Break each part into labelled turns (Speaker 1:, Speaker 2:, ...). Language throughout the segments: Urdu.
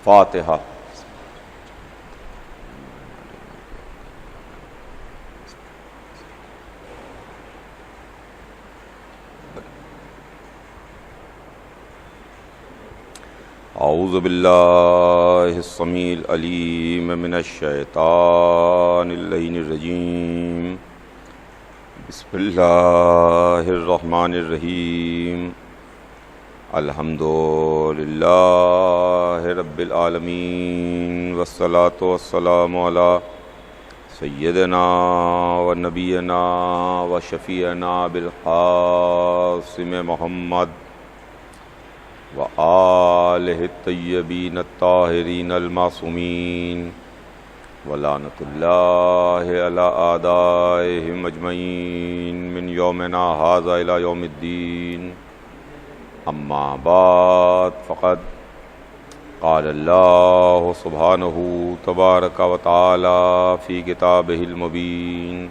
Speaker 1: فاتحہ۔ اعوذ باللہ السمیع العلیم من الشیطان اللعین الرجیم، بسم اللہ الرحمن الرحیم، الحمد للہ رب العالمین، والصلاة والسلام علی سیدنا و نبینا و شفیعنا بالقاسم محمد وآلہ الطیبین الطاہرین المعصومین، ولعنۃ اللہ علی اعدائہم اجمعین من یومنا ھذا الی یوم الدین۔ اما بعد، فقد قال اللہ سبحانہ تبارک و تعالی فی کتابہ المبین،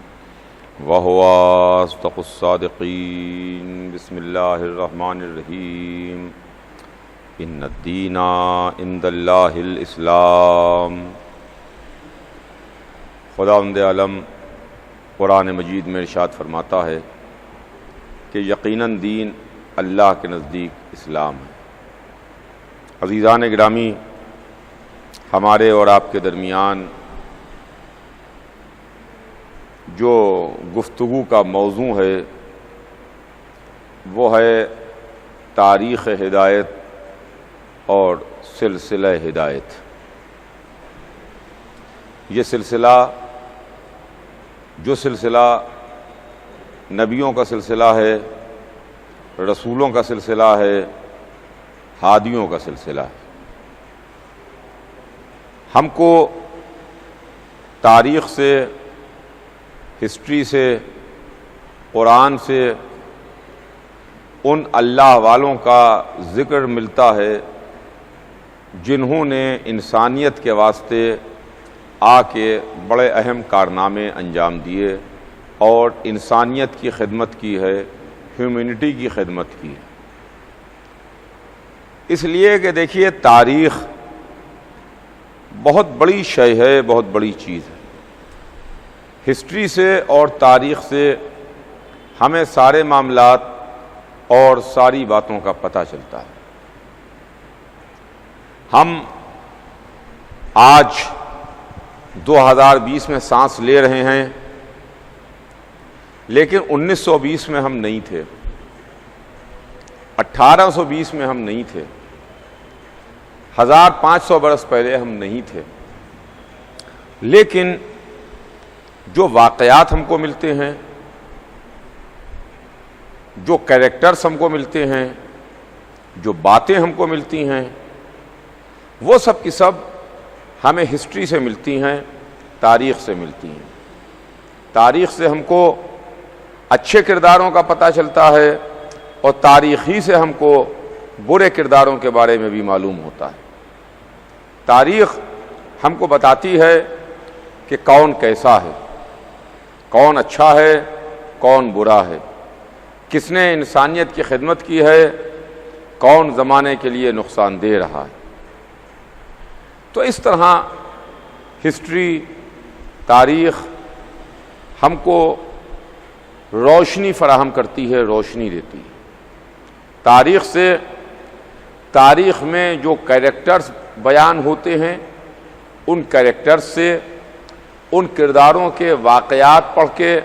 Speaker 1: وہو اصدق الصادقین۔ بسم اللہ الرحمن الرحیم، ان الدین عند اللہ الاسلام۔ خداوند عالم قرآن مجید میں ارشاد فرماتا ہے کہ یقیناً دین اللہ کے نزدیک اسلام ہے۔ عزیزان گرامی، ہمارے اور آپ کے درمیان جو گفتگو کا موضوع ہے وہ ہے تاریخ ہدایت اور سلسلہ ہدایت۔ یہ سلسلہ جو سلسلہ نبیوں کا سلسلہ ہے، رسولوں کا سلسلہ ہے، ہادیوں کا سلسلہ ہے۔ ہم کو تاریخ سے، ہسٹری سے، قرآن سے ان اللہ والوں کا ذکر ملتا ہے جنہوں نے انسانیت کے واسطے آ کے بڑے اہم کارنامے انجام دیے اور انسانیت کی خدمت کی ہے، ہیومینٹی کی خدمت کی ہے۔ اس لیے کہ دیکھیے، تاریخ بہت بڑی شے ہے، بہت بڑی چیز ہے۔ ہسٹری سے اور تاریخ سے ہمیں سارے معاملات اور ساری باتوں کا پتہ چلتا ہے۔ ہم آج 2020 میں سانس لے رہے ہیں، لیکن 1920 میں ہم نہیں تھے، 1820 میں ہم نہیں تھے، 1500 برس پہلے ہم نہیں تھے۔ لیکن جو واقعات ہم کو ملتے ہیں، جو کریکٹرز ہم کو ملتے ہیں، جو باتیں ہم کو ملتی ہیں، وہ سب کی سب ہمیں ہسٹری سے ملتی ہیں، تاریخ سے ملتی ہیں۔ تاریخ سے ہم کو اچھے کرداروں کا پتہ چلتا ہے اور تاریخ ہی سے ہم کو برے کرداروں کے بارے میں بھی معلوم ہوتا ہے۔ تاریخ ہم کو بتاتی ہے کہ کون کیسا ہے، کون اچھا ہے، کون برا ہے، کس نے انسانیت کی خدمت کی ہے، کون زمانے کے لیے نقصان دے رہا ہے۔ تو اس طرح ہسٹری، تاریخ ہم کو روشنی فراہم کرتی ہے، روشنی دیتی ہے۔ تاریخ سے، تاریخ میں جو کریکٹرز بیان ہوتے ہیں، ان کریکٹرز سے، ان کرداروں کے واقعات پڑھ کے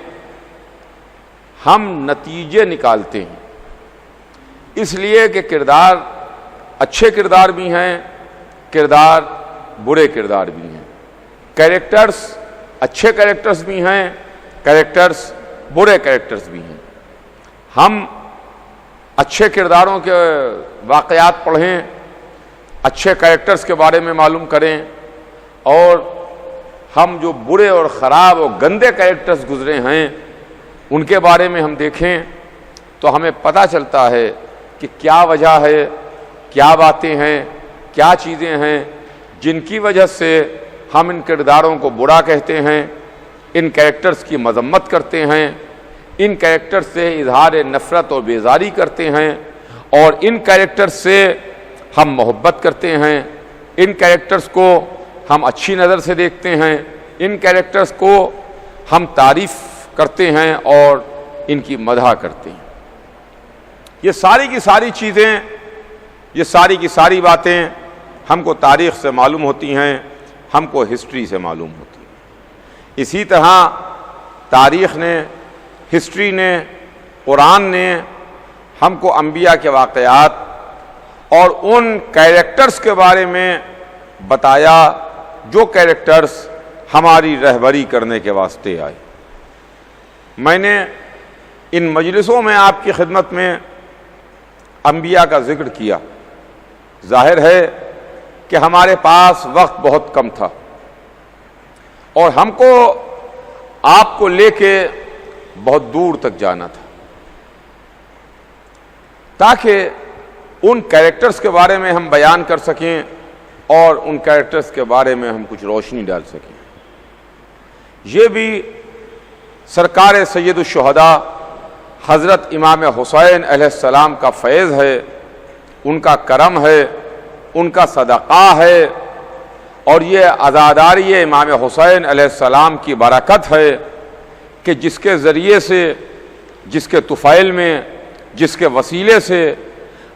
Speaker 1: ہم نتیجے نکالتے ہیں۔ اس لیے کہ کردار اچھے کردار بھی ہیں، کردار برے کردار بھی ہیں، کریکٹرز اچھے کریکٹرز بھی ہیں، کریکٹرز برے کریکٹرز بھی ہیں۔ ہم اچھے کرداروں کے واقعات پڑھیں، اچھے کریکٹرز کے بارے میں معلوم کریں، اور ہم جو برے اور خراب اور گندے کریکٹرز گزرے ہیں ان کے بارے میں ہم دیکھیں تو ہمیں پتہ چلتا ہے کہ کیا وجہ ہے، کیا باتیں ہیں، کیا چیزیں ہیں جن کی وجہ سے ہم ان کرداروں کو برا کہتے ہیں، ان کریکٹرز کی مذمت کرتے ہیں، ان کریکٹر سے اظہار نفرت اور بیزاری کرتے ہیں، اور ان کریکٹر سے ہم محبت کرتے ہیں، ان کیریکٹرز کو ہم اچھی نظر سے دیکھتے ہیں، ان کیریکٹرز کو ہم تعریف کرتے ہیں اور ان کی مدح کرتے ہیں۔ یہ ساری کی ساری چیزیں، یہ ساری کی ساری باتیں ہم کو تاریخ سے معلوم ہوتی ہیں، ہم کو ہسٹری سے معلوم ہوتی ہیں۔ اسی طرح تاریخ نے، ہسٹری نے، قرآن نے ہم کو انبیاء کے واقعات اور ان کیریکٹرز کے بارے میں بتایا جو کیریکٹرز ہماری رہبری کرنے کے واسطے آئے۔ میں نے ان مجلسوں میں آپ کی خدمت میں انبیاء کا ذکر کیا۔ ظاہر ہے کہ ہمارے پاس وقت بہت کم تھا اور ہم کو آپ کو لے کے بہت دور تک جانا تھا تاکہ ان کیریکٹرز کے بارے میں ہم بیان کر سکیں اور ان کیریکٹرز کے بارے میں ہم کچھ روشنی ڈال سکیں۔ یہ بھی سرکار سید الشہداء حضرت امام حسین علیہ السلام کا فیض ہے، ان کا کرم ہے، ان کا صدقہ ہے، اور یہ عزاداری امام حسین علیہ السلام کی برکت ہے کہ جس کے ذریعے سے، جس کے طفیل میں، جس کے وسیلے سے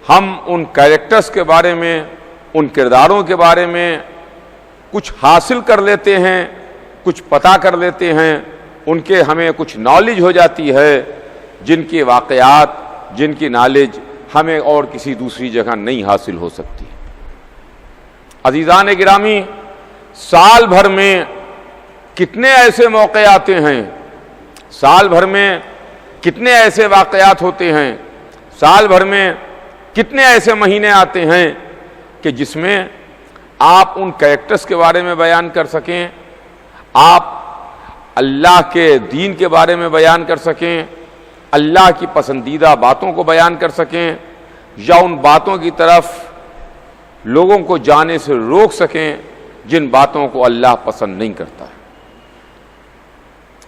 Speaker 1: ہم ان کیریکٹرز کے بارے میں، ان کرداروں کے بارے میں کچھ حاصل کر لیتے ہیں، کچھ پتہ کر لیتے ہیں، ان کے ہمیں کچھ نالج ہو جاتی ہے، جن کی واقعات، جن کی نالج ہمیں اور کسی دوسری جگہ نہیں حاصل ہو سکتی۔ عزیزان گرامی، سال بھر میں کتنے ایسے موقع آتے ہیں، سال بھر میں کتنے ایسے واقعات ہوتے ہیں، سال بھر میں کتنے ایسے مہینے آتے ہیں کہ جس میں آپ ان کیریکٹرز کے بارے میں بیان کر سکیں، آپ اللہ کے دین کے بارے میں بیان کر سکیں، اللہ کی پسندیدہ باتوں کو بیان کر سکیں، یا ان باتوں کی طرف لوگوں کو جانے سے روک سکیں جن باتوں کو اللہ پسند نہیں کرتا ہے۔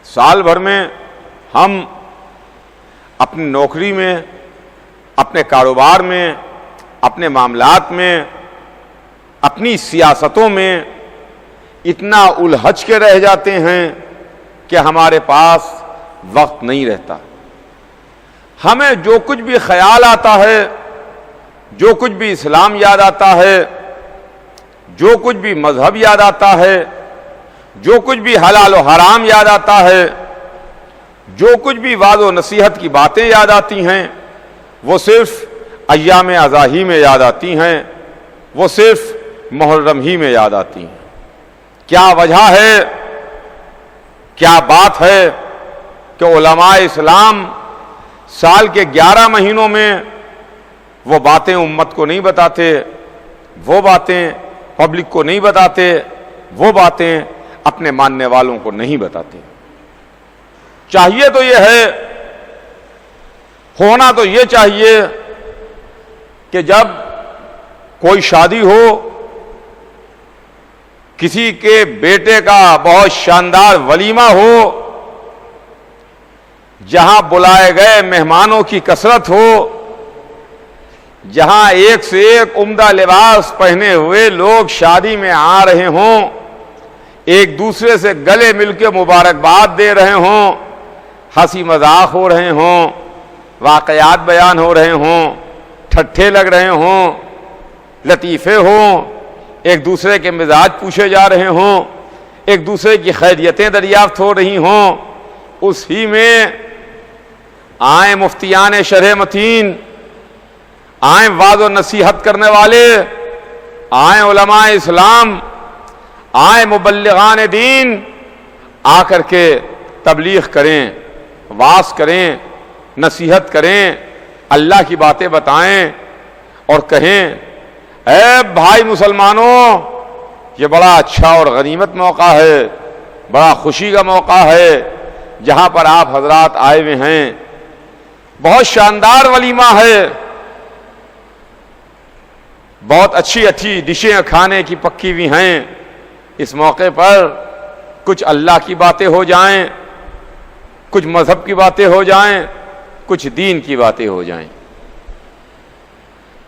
Speaker 1: سال بھر میں ہم اپنی نوکری میں، اپنے کاروبار میں، اپنے معاملات میں، اپنی سیاستوں میں اتنا الجھ کے رہ جاتے ہیں کہ ہمارے پاس وقت نہیں رہتا۔ ہمیں جو کچھ بھی خیال آتا ہے، جو کچھ بھی اسلام یاد آتا ہے، جو کچھ بھی مذہب یاد آتا ہے، جو کچھ بھی حلال و حرام یاد آتا ہے، جو کچھ بھی وعظ و نصیحت کی باتیں یاد آتی ہیں، وہ صرف ایام اضاحی میں یاد آتی ہیں، وہ صرف محرم ہی میں یاد آتی ہیں۔ کیا وجہ ہے، کیا بات ہے کہ علماء اسلام سال کے 11 مہینوں میں وہ باتیں امت کو نہیں بتاتے، وہ باتیں پبلک کو نہیں بتاتے، وہ باتیں اپنے ماننے والوں کو نہیں بتاتے؟ چاہیے تو یہ ہے، ہونا تو یہ چاہیے کہ جب کوئی شادی ہو، کسی کے بیٹے کا بہت شاندار ولیمہ ہو، جہاں بلائے گئے مہمانوں کی کثرت ہو، جہاں ایک سے ایک عمدہ لباس پہنے ہوئے لوگ شادی میں آ رہے ہوں، ایک دوسرے سے گلے مل کے مبارکباد دے رہے ہوں، ہنسی مذاق ہو رہے ہوں، واقعات بیان ہو رہے ہوں، ٹھٹھے لگ رہے ہوں، لطیفے ہوں، ایک دوسرے کے مزاج پوچھے جا رہے ہوں، ایک دوسرے کی خیریتیں دریافت ہو رہی ہوں، اس ہی میں آئیں مفتیان شرح متین، آئیں وعظ و نصیحت کرنے والے، آئیں علماء اسلام، آئیں مبلغان دین، آ کر کے تبلیغ کریں، واعظ کریں، نصیحت کریں، اللہ کی باتیں بتائیں اور کہیں اے بھائی مسلمانوں، یہ بڑا اچھا اور غنیمت موقع ہے، بڑا خوشی کا موقع ہے جہاں پر آپ حضرات آئے ہوئے ہیں، بہت شاندار ولیمہ ہے، بہت اچھی اچھی ڈشیں کھانے کی پکی ہوئی ہیں، اس موقع پر کچھ اللہ کی باتیں ہو جائیں، کچھ مذہب کی باتیں ہو جائیں، کچھ دین کی باتیں ہو جائیں۔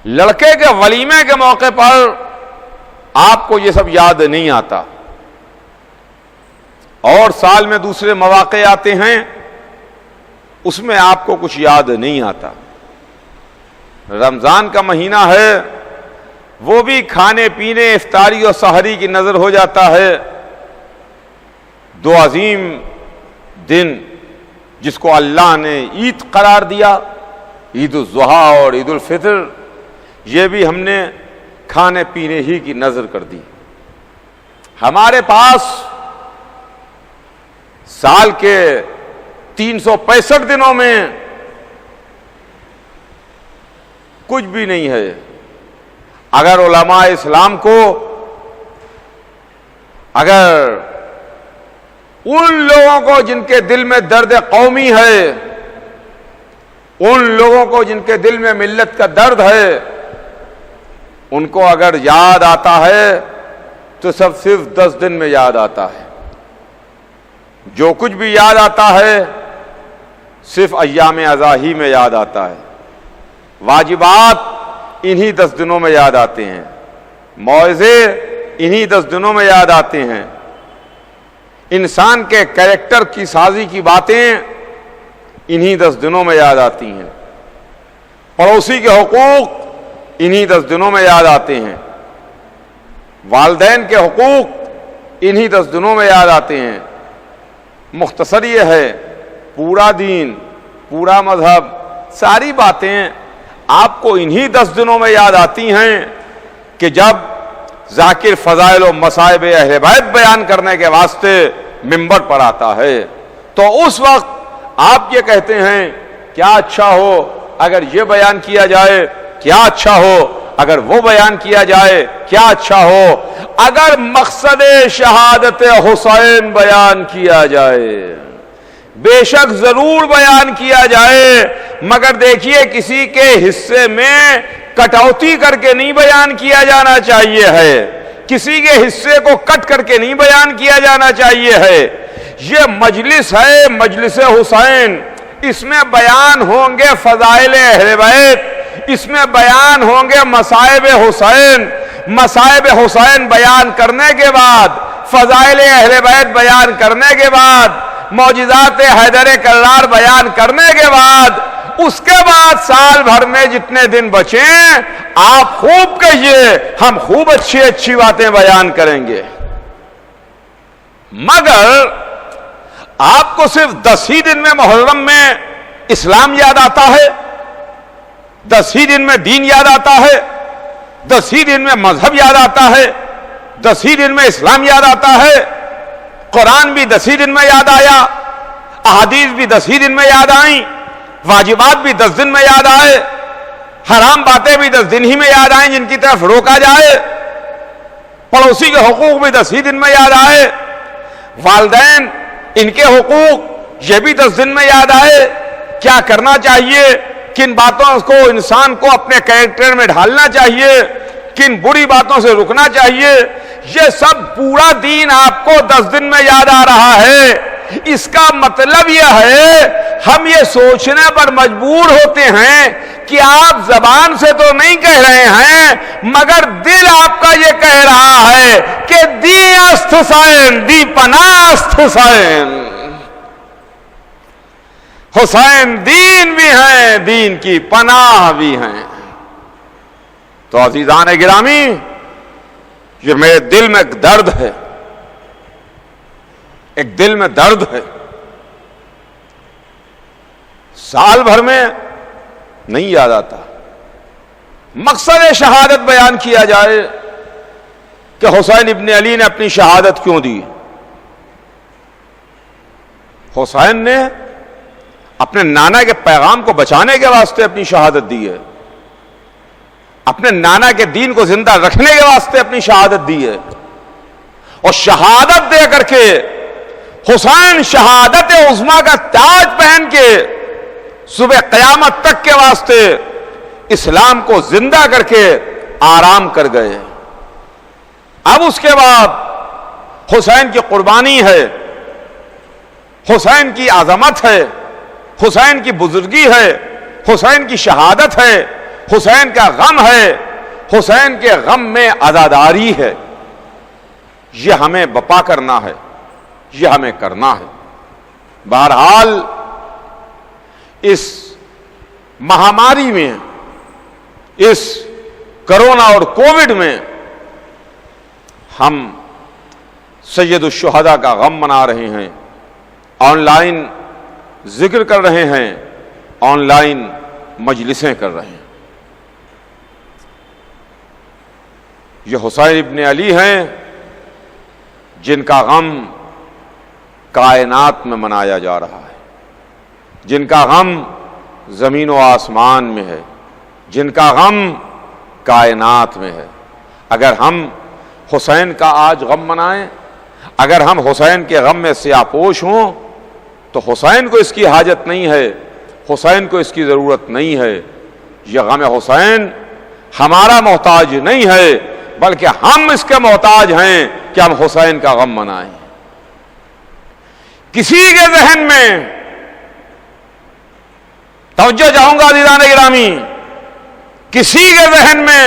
Speaker 1: لڑکے کے ولیمے کے موقع پر آپ کو یہ سب یاد نہیں آتا، اور سال میں دوسرے مواقع آتے ہیں اس میں آپ کو کچھ یاد نہیں آتا۔ رمضان کا مہینہ ہے، وہ بھی کھانے پینے، افطاری اور سحری کی نظر ہو جاتا ہے۔ دو عظیم دن جس کو اللہ نے عید قرار دیا، عید الاضحیٰ اور عید الفطر، یہ بھی ہم نے کھانے پینے ہی کی نظر کر دی۔ ہمارے پاس سال کے 365 دنوں میں کچھ بھی نہیں ہے۔ اگر علماء اسلام کو، اگر ان لوگوں کو جن کے دل میں درد قومی ہے، ان لوگوں کو جن کے دل میں ملت کا درد ہے، ان کو اگر یاد آتا ہے تو سب صرف 10 دن میں یاد آتا ہے۔ جو کچھ بھی یاد آتا ہے صرف ایام اضاحی میں یاد آتا ہے۔ واجبات انہی 10 دنوں میں یاد آتے ہیں، موعظے انہی 10 دنوں میں یاد آتے ہیں، انسان کے کریکٹر کی سازی کی باتیں انہی 10 دنوں میں یاد آتی ہیں، پڑوسی کے حقوق انہی 10 دنوں میں یاد آتے ہیں، والدین کے حقوق انہی 10 دنوں میں یاد آتے ہیں۔ مختصر یہ ہے، پورا دین، پورا مذہب، ساری باتیں آپ کو انہی 10 دنوں میں یاد آتی ہیں کہ جب ذاکر فضائل و مصائب اہل بیت بیان کرنے کے واسطے منبر پر آتا ہے تو اس وقت آپ یہ کہتے ہیں کیا اچھا ہو اگر یہ بیان کیا جائے، کیا اچھا ہو اگر وہ بیان کیا جائے، کیا اچھا ہو اگر مقصد شہادت حسین بیان کیا جائے۔ بے شک ضرور بیان کیا جائے، مگر دیکھیے کسی کے حصے میں کٹوتی کر کے نہیں بیان کیا جانا چاہیے ہے، کسی کے حصے کو کٹ کر کے نہیں بیان کیا جانا چاہیے ہے۔ یہ مجلس ہے، مجلس حسین، اس میں بیان ہوں گے فضائل اہل بیت، اس میں بیان ہوں گے مصائب حسین۔ مصائب حسین بیان کرنے کے بعد، فضائل اہل بیت بیان کرنے کے بعد، معجزات حیدر کرار بیان کرنے کے بعد، اس کے بعد سال بھر میں جتنے دن بچیں آپ خوب کہیے ہم خوب اچھی اچھی باتیں بیان کریں گے، مگر آپ کو صرف 10 ہی دن میں محرم میں اسلام یاد آتا ہے، 10 ہی دن میں دین یاد آتا ہے، 10 ہی دن میں مذہب یاد آتا ہے، 10 ہی دن میں اسلام یاد آتا ہے، قرآن بھی 10 ہی دن میں یاد آیا، احادیث بھی 10 ہی دن میں یاد آئیں، واجبات بھی 10 دن میں یاد آئے، حرام باتیں بھی 10 دن ہی میں یاد آئیں جن کی طرف روکا جائے، پڑوسی کے حقوق بھی 10 ہی دن میں یاد آئے، والدین ان کے حقوق یہ بھی 10 دن میں یاد آئے۔ کیا کرنا چاہیے، کن باتوں کو انسان کو اپنے کریکٹر میں ڈھالنا چاہیے، کن بری باتوں سے رکنا چاہیے، یہ سب پورا دین آپ کو 10 دن میں یاد آ رہا ہے۔ اس کا مطلب یہ ہے ہم یہ سوچنے پر مجبور ہوتے ہیں کہ آپ زبان سے تو نہیں کہہ رہے ہیں مگر دل آپ کا یہ کہہ رہا ہے کہ دی است حسین، دی پناہ است حسین۔ حسین دین بھی ہیں، دین کی پناہ بھی ہیں۔ تو عزیزان گرامی، یہ میرے دل میں ایک درد ہے، ایک دل میں درد ہے۔ سال بھر میں نہیں یاد آتا، مقصد شہادت بیان کیا جائے کہ حسین ابن علی نے اپنی شہادت کیوں دی۔ حسین نے اپنے نانا کے پیغام کو بچانے کے واسطے اپنی شہادت دی ہے، اپنے نانا کے دین کو زندہ رکھنے کے واسطے اپنی شہادت دی ہے، اور شہادت دے کر کے حسین شہادت عظمیٰ کا تاج پہن کے صبح قیامت تک کے واسطے اسلام کو زندہ کر کے آرام کر گئے۔ اب اس کے بعد حسین کی قربانی ہے، حسین کی عظمت ہے، حسین کی بزرگی ہے، حسین کی شہادت ہے، حسین کا غم ہے، حسین کے غم میں عزاداری ہے۔ یہ ہمیں بپا کرنا ہے، یہ ہمیں کرنا ہے۔ بہرحال اس مہاماری میں، اس کرونا اور کووڈ میں ہم سید الشہداء کا غم منا رہے ہیں، آن لائن ذکر کر رہے ہیں، آن لائن مجلسیں کر رہے ہیں۔ یہ حسین ابن علی ہیں جن کا غم کائنات میں منایا جا رہا ہے، جن کا غم زمین و آسمان میں ہے، جن کا غم کائنات میں ہے۔ اگر ہم حسین کا آج غم منائیں، اگر ہم حسین کے غم میں سیاپوش ہوں، تو حسین کو اس کی حاجت نہیں ہے، حسین کو اس کی ضرورت نہیں ہے۔ یہ غم حسین ہمارا محتاج نہیں ہے، بلکہ ہم اس کے محتاج ہیں کہ ہم حسین کا غم منائیں۔ کسی کے ذہن میں، توجہ چاہوں گا عزیزان گرامی، کسی کے ذہن میں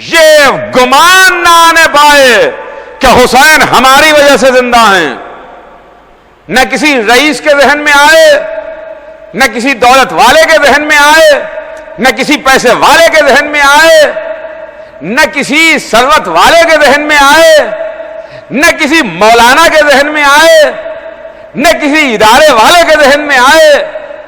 Speaker 1: یہ گمان نہ آنے پائے کہ حسین ہماری وجہ سے زندہ ہیں۔ نہ کسی رئیس کے ذہن میں آئے، نہ کسی دولت والے کے ذہن میں آئے، نہ کسی پیسے والے کے ذہن میں آئے، نہ کسی ثروت والے کے ذہن میں آئے، نہ کسی مولانا کے ذہن میں آئے، نہ کسی ادارے والے کے ذہن میں آئے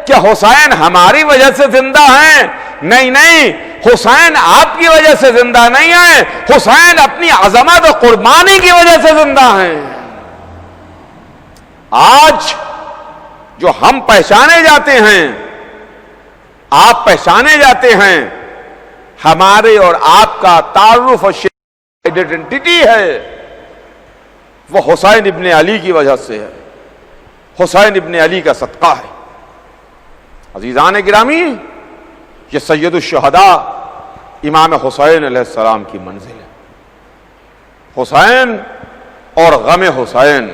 Speaker 1: کہ حسین ہماری وجہ سے زندہ ہیں۔ نہیں نہیں، حسین آپ کی وجہ سے زندہ نہیں ہیں، حسین اپنی عظمت و قربانی کی وجہ سے زندہ ہیں۔ آج جو ہم پہچانے جاتے ہیں، آپ پہچانے جاتے ہیں، ہمارے اور آپ کا تعارف اور آئیڈینٹی ہے، وہ حسین ابن علی کی وجہ سے ہے، حسین ابن علی کا صدقہ ہے۔ عزیزان گرامی، یہ سید الشہداء امام حسین علیہ السلام کی منزل ہے۔ حسین اور غم حسین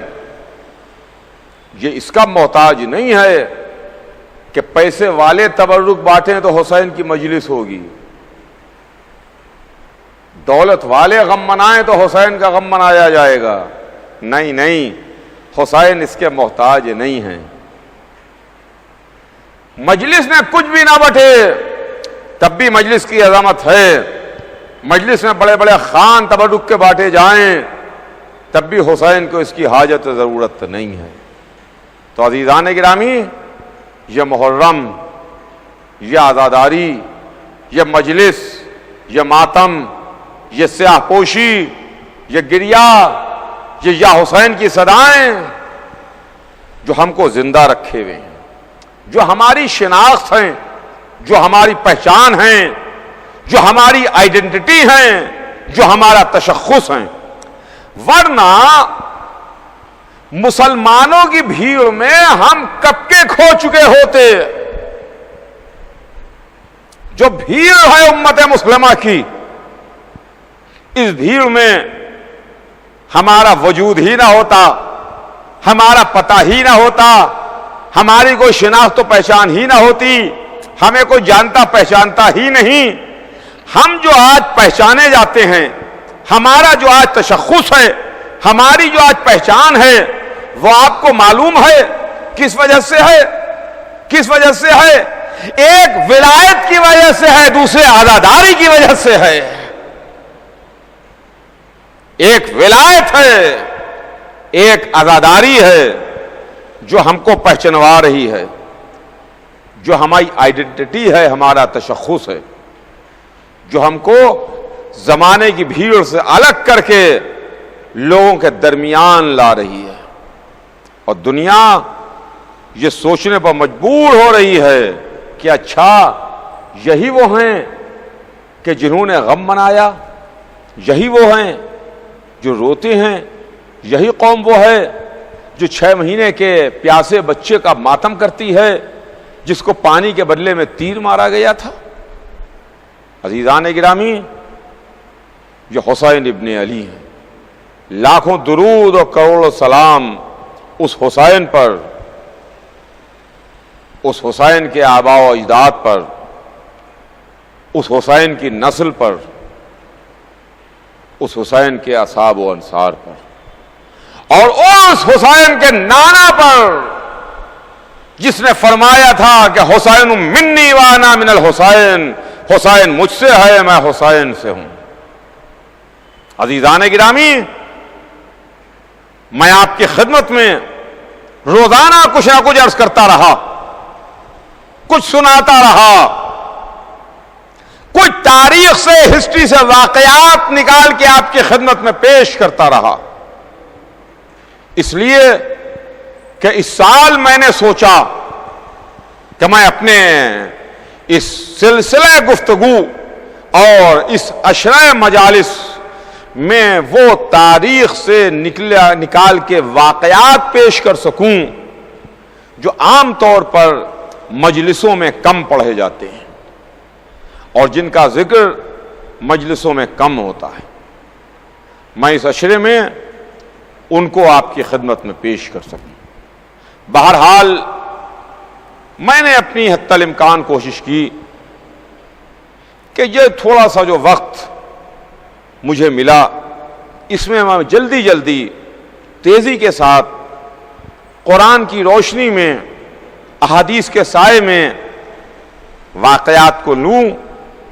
Speaker 1: یہ اس کا محتاج نہیں ہے کہ پیسے والے تبرک بانٹیں تو حسین کی مجلس ہوگی، دولت والے غم منائیں تو حسین کا غم منایا جائے گا۔ نہیں نہیں، حسین اس کے محتاج نہیں ہیں۔ مجلس میں کچھ بھی نہ بٹے تب بھی مجلس کی عظمت ہے، مجلس میں بڑے بڑے خان تبرک کے بانٹے جائیں تب بھی حسین کو اس کی حاجت و ضرورت نہیں ہے۔ تو عزیزان گرامی، یہ محرم، یہ عزاداری، یہ مجلس، یہ ماتم، یہ سیاہ پوشی، یہ گریہ، یہ یا حسین کی صدائیں جو ہم کو زندہ رکھے ہوئے ہیں، جو ہماری شناخت ہیں، جو ہماری پہچان ہیں، جو ہماری آئیڈینٹی ہیں، جو ہمارا تشخص ہیں۔ ورنہ مسلمانوں کی بھیڑ میں ہم کب کے کھو چکے ہوتے۔ جو بھیڑ ہے امت مسلمہ کی، اس بھیڑ میں ہمارا وجود ہی نہ ہوتا، ہمارا پتہ ہی نہ ہوتا، ہماری کوئی شناخت و پہچان ہی نہ ہوتی، ہمیں کوئی جانتا پہچانتا ہی نہیں۔ ہم جو آج پہچانے جاتے ہیں، ہمارا جو آج تشخص ہے، ہماری جو آج پہچان ہے، وہ آپ کو معلوم ہے کس وجہ سے ہے؟ کس وجہ سے ہے؟ ایک ولایت کی وجہ سے ہے، دوسرے عزاداری کی وجہ سے ہے۔ ایک ولایت ہے، ایک عزاداری ہے جو ہم کو پہچنوا رہی ہے، جو ہماری آئیڈینٹی ہے، ہمارا تشخص ہے، جو ہم کو زمانے کی بھیڑ سے الگ کر کے لوگوں کے درمیان لا رہی ہے۔ اور دنیا یہ سوچنے پر مجبور ہو رہی ہے کہ اچھا یہی وہ ہیں کہ جنہوں نے غم منایا، یہی وہ ہیں جو روتے ہیں، یہی قوم وہ ہے جو 6 مہینے کے پیاسے بچے کا ماتم کرتی ہے، جس کو پانی کے بدلے میں تیر مارا گیا تھا۔ عزیزان گرامی، یہ حسین ابن علی ہیں۔ لاکھوں درود اور کروڑوں سلام اس حسین پر، اس حسین کے آباء و اجداد پر، اس حسین کی نسل پر، اس حسین کے اصحاب و انصار پر۔ اور اس حسین کے نانا پر جس نے فرمایا تھا کہ حسین منی وانا من الحسین، حسین مجھ سے ہے، میں حسین سے ہوں۔ عزیزان گرامی، میں آپ کی خدمت میں روزانہ کچھ نہ کچھ عرض کرتا رہا، کچھ سناتا رہا، کچھ تاریخ سے، ہسٹری سے واقعات نکال کے آپ کی خدمت میں پیش کرتا رہا، اس لیے کہ اس سال میں نے سوچا کہ میں اپنے اس سلسلہ گفتگو اور اس عشرہ مجالس میں وہ تاریخ سے نکال کے واقعات پیش کر سکوں جو عام طور پر مجلسوں میں کم پڑھے جاتے ہیں اور جن کا ذکر مجلسوں میں کم ہوتا ہے۔ میں اس عشرے میں ان کو آپ کی خدمت میں پیش کر سکوں۔ بہرحال میں نے اپنی حتی الامکان کوشش کی کہ یہ تھوڑا سا جو وقت مجھے ملا اس میں میں جلدی تیزی کے ساتھ قرآن کی روشنی میں، احادیث کے سائے میں واقعات کو لوں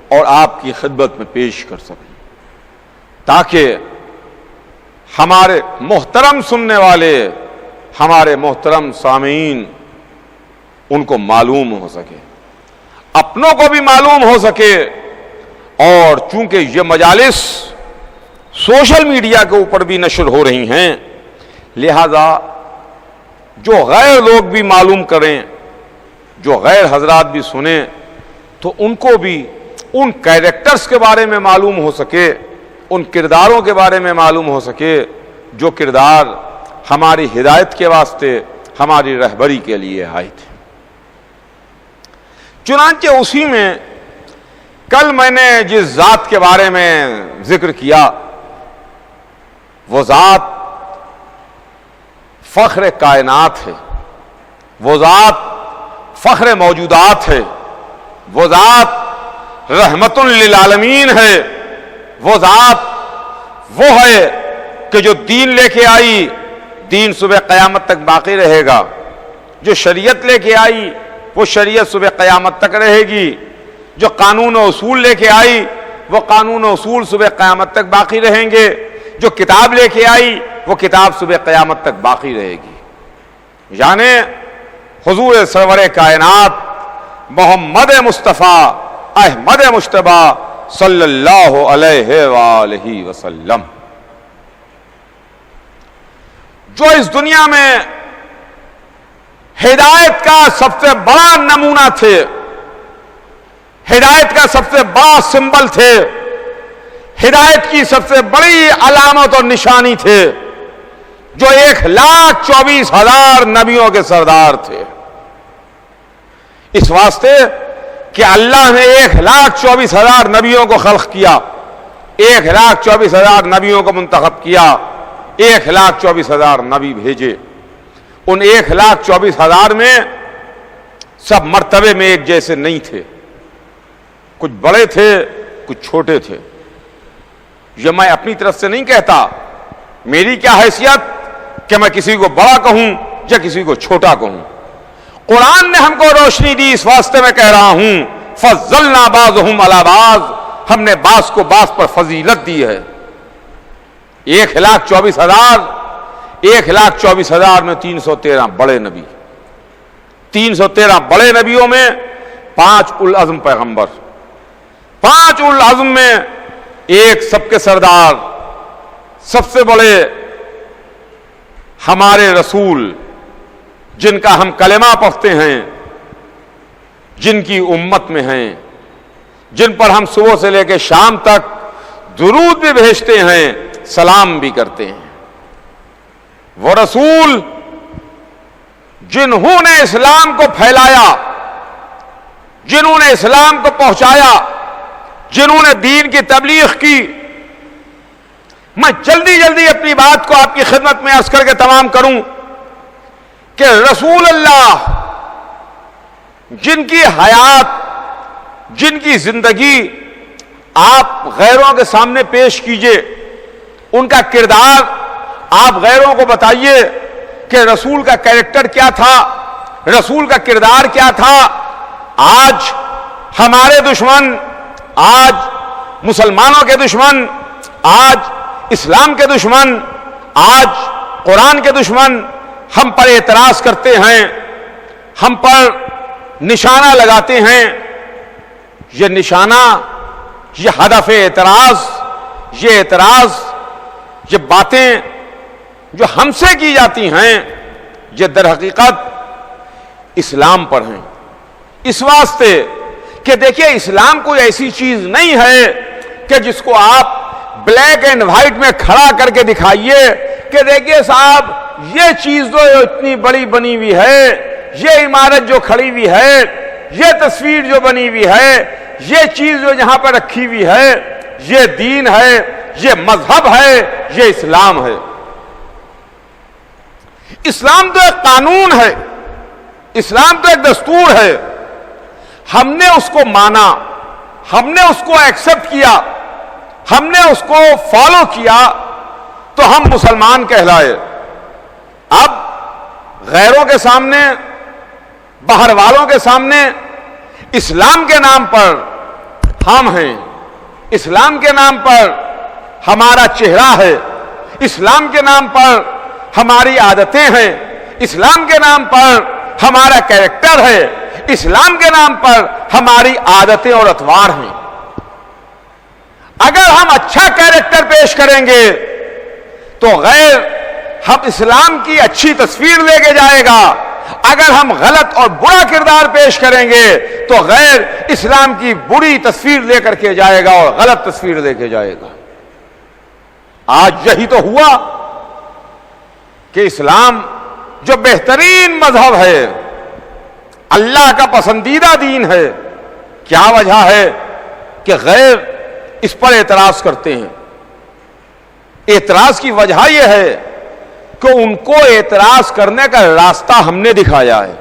Speaker 1: اور آپ کی خدمت میں پیش کر سکوں، تاکہ ہمارے محترم سننے والے، ہمارے محترم سامعین، ان کو معلوم ہو سکے، اپنوں کو بھی معلوم ہو سکے، اور چونکہ یہ مجالس سوشل میڈیا کے اوپر بھی نشر ہو رہی ہیں، لہذا جو غیر لوگ بھی معلوم کریں، جو غیر حضرات بھی سنیں، تو ان کو بھی ان کیریکٹرز کے بارے میں معلوم ہو سکے، ان کرداروں کے بارے میں معلوم ہو سکے جو کردار ہماری ہدایت کے واسطے، ہماری رہبری کے لیے آئے تھے۔ چنانچہ اسی میں کل میں نے جس ذات کے بارے میں ذکر کیا، وہ ذات فخر کائنات ہے، وہ ذات فخر موجودات ہے، وہ ذات رحمت للعالمین ہے، وہ ذات وہ ہے کہ جو دین لے کے آئی، دین صبح قیامت تک باقی رہے گا، جو شریعت لے کے آئی وہ شریعت صبح قیامت تک رہے گی، جو قانون و اصول لے کے آئی وہ قانون و اصول صبح قیامت تک باقی رہیں گے، جو کتاب لے کے آئی وہ کتاب صبح قیامت تک باقی رہے گی۔ یعنی حضور سرور کائنات محمد مصطفیٰ احمد مجتبیٰ صلی اللہ علیہ وآلہ وسلم، جو اس دنیا میں ہدایت کا سب سے بڑا نمونہ تھے، ہدایت کا سب سے بڑا سمبل تھے، ہدایت کی سب سے بڑی علامت اور نشانی تھے، جو 1,24,000 نبیوں کے سردار تھے۔ اس واسطے کہ اللہ نے 1,24,000 نبیوں کو خلق کیا، 1,24,000 نبیوں کو منتخب کیا، 1,24,000 نبی بھیجے۔ ان 1,24,000 میں سب مرتبے میں ایک جیسے نہیں تھے، کچھ بڑے تھے، کچھ چھوٹے تھے۔ یہ میں اپنی طرف سے نہیں کہتا، میری کیا حیثیت کہ میں کسی کو بڑا کہوں یا کسی کو چھوٹا کہوں۔ قرآن نے ہم کو روشنی دی، اس واسطے میں کہہ رہا ہوں فضلنا بعضهم علی بعض، ہم نے بعض کو بعض پر فضیلت دی ہے۔ 1,24,000 میں 313 بڑے نبی، 313 بڑے نبیوں میں 5 اولوالعزم پیغمبر، 5 اولوالعزم میں ایک سب کے سردار، سب سے بڑے ہمارے رسول، جن کا ہم کلمہ پڑھتے ہیں، جن کی امت میں ہیں، جن پر ہم صبح سے لے کے شام تک درود بھی بھیجتے ہیں، سلام بھی کرتے ہیں۔ وہ رسول جنہوں نے اسلام کو پھیلایا، جنہوں نے اسلام کو پہنچایا، جنہوں نے دین کی تبلیغ کی۔ میں جلدی اپنی بات کو آپ کی خدمت میں عرض کر کے تمام کروں کہ رسول اللہ جن کی حیات، جن کی زندگی آپ غیروں کے سامنے پیش کیجئے، ان کا کردار آپ غیروں کو بتائیے کہ رسول کا کیریکٹر کیا تھا، رسول کا کردار کیا تھا۔ آج ہمارے دشمن، آج مسلمانوں کے دشمن، آج اسلام کے دشمن، آج قرآن کے دشمن ہم پر اعتراض کرتے ہیں، ہم پر نشانہ لگاتے ہیں۔ یہ نشانہ، یہ ہدف اعتراض، یہ اعتراض، یہ باتیں جو ہم سے کی جاتی ہیں، یہ در حقیقت اسلام پر ہیں۔ اس واسطے کہ دیکھیے اسلام کوئی ایسی چیز نہیں ہے کہ جس کو آپ بلیک اینڈ وائٹ میں کھڑا کر کے دکھائیے کہ دیکھیے صاحب یہ چیز جو اتنی بڑی بنی ہوئی ہے، یہ عمارت جو کھڑی ہوئی ہے، یہ تصویر جو بنی ہوئی ہے، یہ چیز جو یہاں پر رکھی ہوئی ہے، یہ دین ہے، یہ مذہب ہے، یہ اسلام ہے۔ اسلام تو ایک قانون ہے، اسلام تو ایک دستور ہے۔ ہم نے اس کو مانا، ہم نے اس کو ایکسپٹ کیا، ہم نے اس کو فالو کیا تو ہم مسلمان کہلائے۔ اب غیروں کے سامنے، باہر والوں کے سامنے اسلام کے نام پر ہم ہیں، اسلام کے نام پر ہمارا چہرہ ہے، اسلام کے نام پر ہماری عادتیں ہیں، اسلام کے نام پر ہمارا کیریکٹر ہے، اسلام کے نام پر ہماری عادتیں اور اطوار ہیں۔ اگر ہم اچھا کیریکٹر پیش کریں گے تو غیر ہم اسلام کی اچھی تصویر لے کے جائے گا، اگر ہم غلط اور برا کردار پیش کریں گے تو غیر اسلام کی بری تصویر لے کر کے جائے گا اور غلط تصویر لے کے جائے گا۔ آج یہی تو ہوا کہ اسلام جو بہترین مذہب ہے، اللہ کا پسندیدہ دین ہے، کیا وجہ ہے کہ غیر اس پر اعتراض کرتے ہیں؟ اعتراض کی وجہ یہ ہے کہ ان کو اعتراض کرنے کا راستہ ہم نے دکھایا ہے۔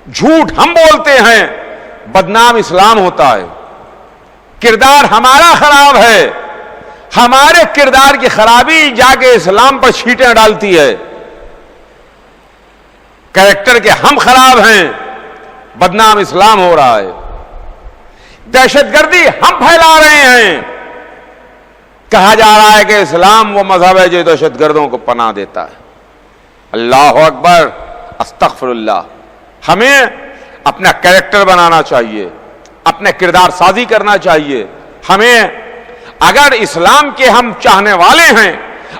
Speaker 1: جھوٹ ہم بولتے ہیں، بدنام اسلام ہوتا ہے۔ کردار ہمارا خراب ہے، ہمارے کردار کی خرابی جا کے اسلام پر چھینٹیں ڈالتی ہے۔ کریکٹر کے ہم خراب ہیں، بدنام اسلام ہو رہا ہے۔ دہشت گردی ہم پھیلا رہے ہیں، کہا جا رہا ہے کہ اسلام وہ مذہب ہے جو دہشت گردوں کو پناہ دیتا ہے۔ اللہ اکبر، استغفر اللہ۔ ہمیں اپنا کریکٹر بنانا چاہیے، اپنے کردار سازی کرنا چاہیے۔ ہمیں اگر اسلام کے ہم چاہنے والے ہیں،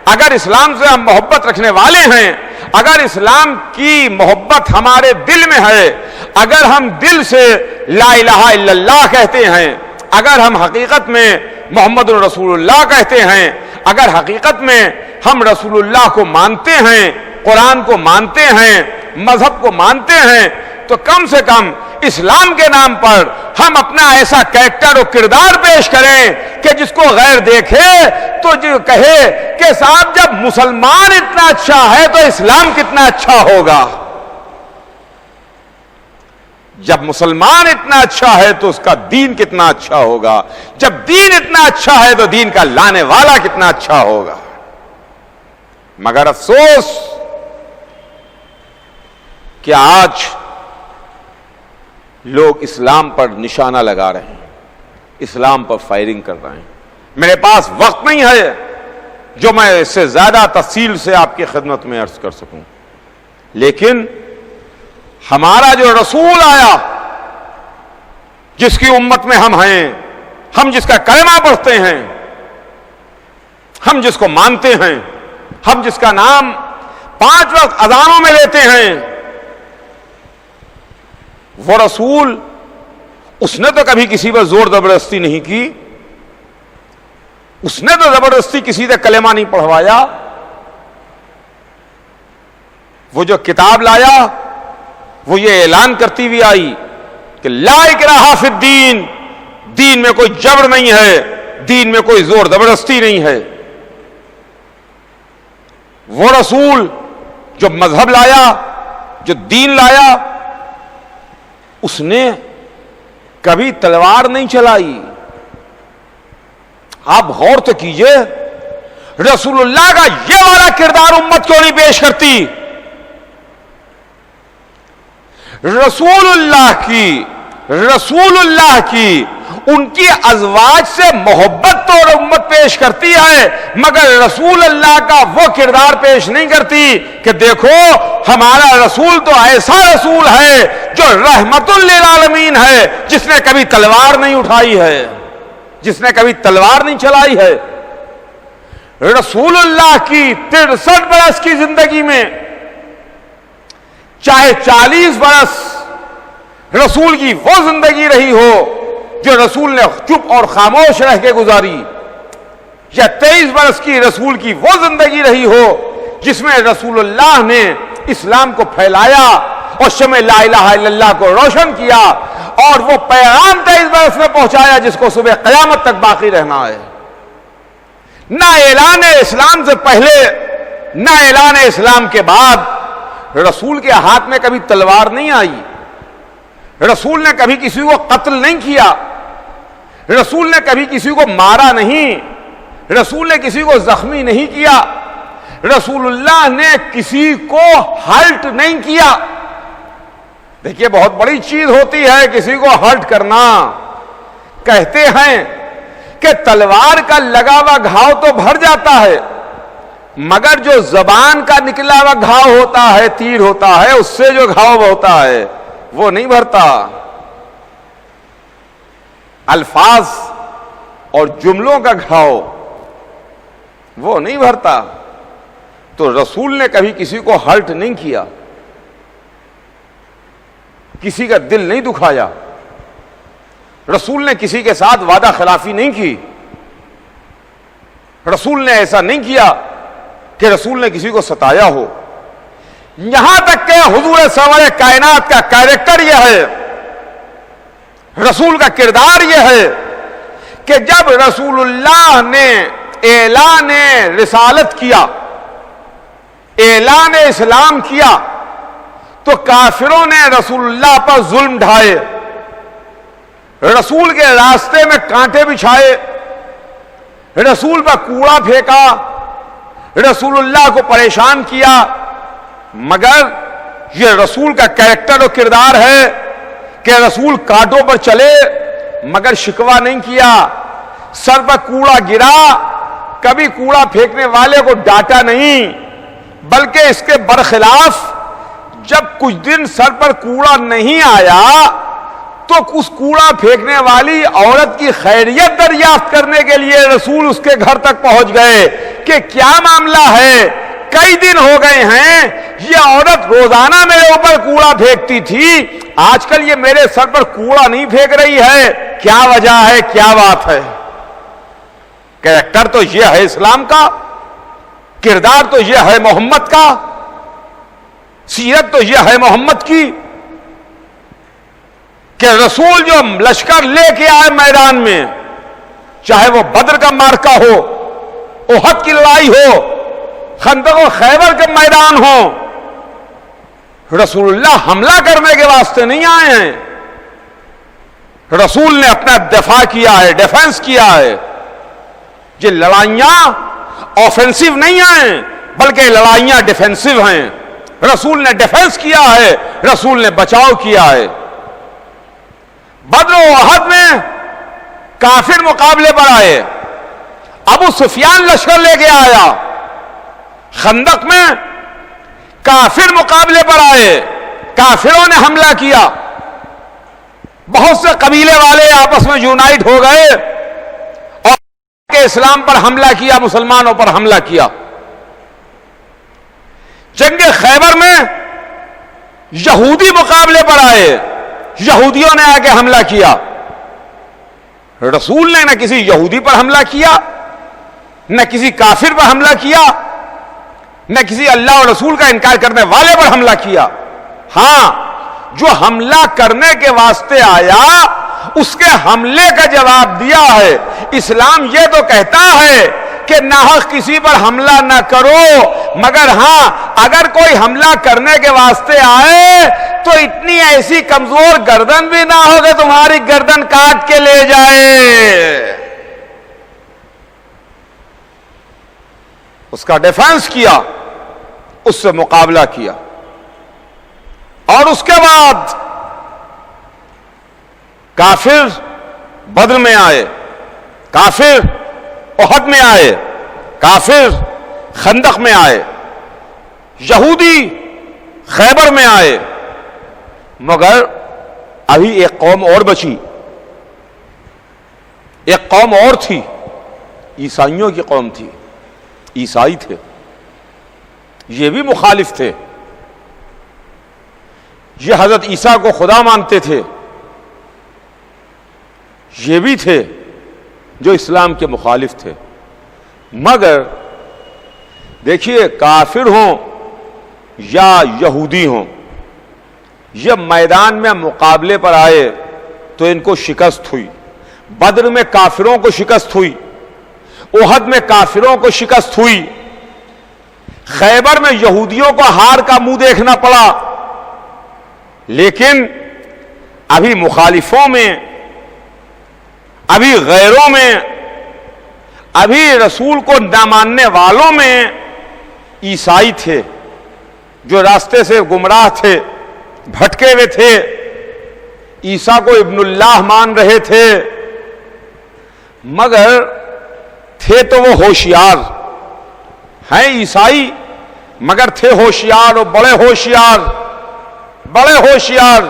Speaker 1: اگر اسلام سے ہم محبت رکھنے والے ہیں، اگر اسلام کی محبت ہمارے دل میں ہے، اگر ہم دل سے لا الہ الا اللہ کہتے ہیں، اگر ہم حقیقت میں محمد رسول اللہ کہتے ہیں، اگر حقیقت میں ہم رسول اللہ کو مانتے ہیں، قرآن کو مانتے ہیں، مذہب کو مانتے ہیں، تو کم سے کم اسلام کے نام پر ہم اپنا ایسا کریکٹر اور کردار پیش کریں کہ جس کو غیر دیکھے تو جو کہے کہ صاحب جب مسلمان اتنا اچھا ہے تو اسلام کتنا اچھا ہوگا، جب مسلمان اتنا اچھا ہے تو اس کا دین کتنا اچھا ہوگا، جب دین اتنا اچھا ہے تو دین کا لانے والا کتنا اچھا ہوگا۔ مگر افسوس کہ آج لوگ اسلام پر نشانہ لگا رہے ہیں، اسلام پر فائرنگ کر رہے ہیں۔ میرے پاس وقت نہیں ہے جو میں اس سے زیادہ تفصیل سے آپ کی خدمت میں عرض کر سکوں، لیکن ہمارا جو رسول آیا، جس کی امت میں ہم ہیں، ہم جس کا کلمہ پڑھتے ہیں، ہم جس کو مانتے ہیں، ہم جس کا نام 5 وقت اذانوں میں لیتے ہیں، وہ رسول، اس نے تو کبھی کسی پر زور زبردستی نہیں کی، اس نے تو زبردستی کسی سے کلمہ نہیں پڑھوایا۔ وہ جو کتاب لایا وہ یہ اعلان کرتی ہوئی آئی کہ لا اکراہ فی الدین، دین میں کوئی جبر نہیں ہے، دین میں کوئی زور زبردستی نہیں ہے۔ وہ رسول جو مذہب لایا، جو دین لایا، اس نے کبھی تلوار نہیں چلائی۔ آپ غور تو کیجئے، رسول اللہ کا یہ والا کردار امت کیوں نہیں پیش کرتی؟ رسول اللہ کی ان کی ازواج سے محبت تو امت پیش کرتی ہے، مگر رسول اللہ کا وہ کردار پیش نہیں کرتی کہ دیکھو ہمارا رسول تو ایسا رسول ہے جو رحمت للعالمین ہے، جس نے کبھی تلوار نہیں اٹھائی ہے، جس نے کبھی تلوار نہیں چلائی ہے۔ رسول اللہ کی 63 برس کی زندگی میں چاہے 40 برس رسول کی وہ زندگی رہی ہو جو رسول نے چپ اور خاموش رہ کے گزاری، یا 23 برس کی رسول کی وہ زندگی رہی ہو جس میں رسول اللہ نے اسلام کو پھیلایا اور شمع لا الہ الا اللہ کو روشن کیا، اور وہ پیغام 23 برس میں پہنچایا جس کو صبح قیامت تک باقی رہنا ہے۔ نہ اعلان اسلام سے پہلے نہ اعلان اسلام کے بعد رسول کے ہاتھ میں کبھی تلوار نہیں آئی، رسول نے کبھی کسی کو قتل نہیں کیا، رسول نے کبھی کسی کو مارا نہیں، رسول نے کسی کو زخمی نہیں کیا، رسول اللہ نے کسی کو ہرٹ نہیں کیا۔ دیکھیے بہت بڑی چیز ہوتی ہے کسی کو ہرٹ کرنا۔ کہتے ہیں کہ تلوار کا لگا ہوا گھاؤ تو بھر جاتا ہے، مگر جو زبان کا نکلا ہوا گھاؤ ہوتا ہے، تیر ہوتا ہے، اس سے جو گھاؤ ہوتا ہے وہ نہیں بھرتا۔ الفاظ اور جملوں کا گھاؤ وہ نہیں بھرتا۔ تو رسول نے کبھی کسی کو ہرٹ نہیں کیا، کسی کا دل نہیں دکھایا، رسول نے کسی کے ساتھ وعدہ خلافی نہیں کی، رسول نے ایسا نہیں کیا کہ رسول نے کسی کو ستایا ہو۔ یہاں تک کہ حضور سرور کائنات کا کیریکٹر یہ ہے، رسول کا کردار یہ ہے کہ جب رسول اللہ نے اعلان رسالت کیا، اعلان اسلام کیا، تو کافروں نے رسول اللہ پر ظلم ڈھائے، رسول کے راستے میں کانٹے بچھائے، رسول پر کوڑا پھینکا، رسول اللہ کو پریشان کیا، مگر یہ رسول کا کیریکٹر اور کردار ہے کہ رسول کانٹوں پر چلے مگر شکوہ نہیں کیا، سر پر کوڑا گرا کبھی کوڑا پھینکنے والے کو ڈانٹا نہیں، بلکہ اس کے برخلاف جب کچھ دن سر پر کوڑا نہیں آیا تو اس کوڑا پھینکنے والی عورت کی خیریت دریافت کرنے کے لیے رسول اس کے گھر تک پہنچ گئے کہ کیا معاملہ ہے، کئی دن ہو گئے ہیں یہ عورت روزانہ میرے اوپر کوڑا پھینکتی تھی، آج کل یہ میرے سر پر کوڑا نہیں پھینک رہی ہے، کیا وجہ ہے، کیا بات ہے۔ کریکٹر تو یہ ہے اسلام کا، کردار تو یہ ہے محمد کا، سیرت تو یہ ہے محمد کی کہ رسول جو لشکر لے کے آئے میدان میں، چاہے وہ بدر کا مارکہ ہو، احد کی لڑائی ہو، خندق و خیبر کے میدان ہو، رسول اللہ حملہ کرنے کے واسطے نہیں آئے ہیں، رسول نے اپنا دفاع کیا ہے، ڈیفنس کیا ہے۔ یہ لڑائیاں آفینسو نہیں ہیں بلکہ لڑائیاں ڈیفینسو ہیں، رسول نے ڈیفنس کیا ہے، رسول نے بچاؤ کیا ہے۔ بدر و احد میں کافر مقابلے پر آئے، ابو سفیان لشکر لے کے آیا، خندق میں کافر مقابلے پر آئے، کافروں نے حملہ کیا، بہت سے قبیلے والے آپس میں یونائٹ ہو گئے اور اسلام پر حملہ کیا، مسلمانوں پر حملہ کیا۔ جنگ خیبر میں یہودی مقابلے پر آئے، یہودیوں نے آ کے حملہ کیا، رسول نے نہ کسی یہودی پر حملہ کیا، نہ کسی کافر پر حملہ کیا، نہ کسی اللہ اور رسول کا انکار کرنے والے پر حملہ کیا۔ ہاں، جو حملہ کرنے کے واسطے آیا اس کے حملے کا جواب دیا ہے۔ اسلام یہ تو کہتا ہے کہ ناحق کسی پر حملہ نہ کرو، مگر ہاں اگر کوئی حملہ کرنے کے واسطے آئے تو اتنی ایسی کمزور گردن بھی نہ ہو کہ تمہاری گردن کاٹ کے لے جائے۔ اس کا ڈیفینس کیا، اس سے مقابلہ کیا، اور اس کے بعد کافر بدر میں آئے، کافر احد میں آئے، کافر خندق میں آئے، یہودی خیبر میں آئے، مگر ابھی ایک قوم اور بچی، ایک قوم اور تھی، عیسائیوں کی قوم تھی، عیسائی تھے، یہ بھی مخالف تھے، یہ حضرت عیسیٰ کو خدا مانتے تھے، یہ بھی تھے جو اسلام کے مخالف تھے۔ مگر دیکھیے، کافر ہوں یا یہودی ہوں، یہ میدان میں مقابلے پر آئے تو ان کو شکست ہوئی۔ بدر میں کافروں کو شکست ہوئی، احد میں کافروں کو شکست ہوئی، خیبر میں یہودیوں کو ہار کا منہ دیکھنا پڑا، لیکن ابھی مخالفوں میں، ابھی غیروں میں، ابھی رسول کو نہ ماننے والوں میں عیسائی تھے جو راستے سے گمراہ تھے، بھٹکے ہوئے تھے، عیسیٰ کو ابن اللہ مان رہے تھے، مگر تھے تو وہ ہوشیار، ہیں عیسائی مگر تھے ہوشیار، اور بڑے ہوشیار، بڑے ہوشیار۔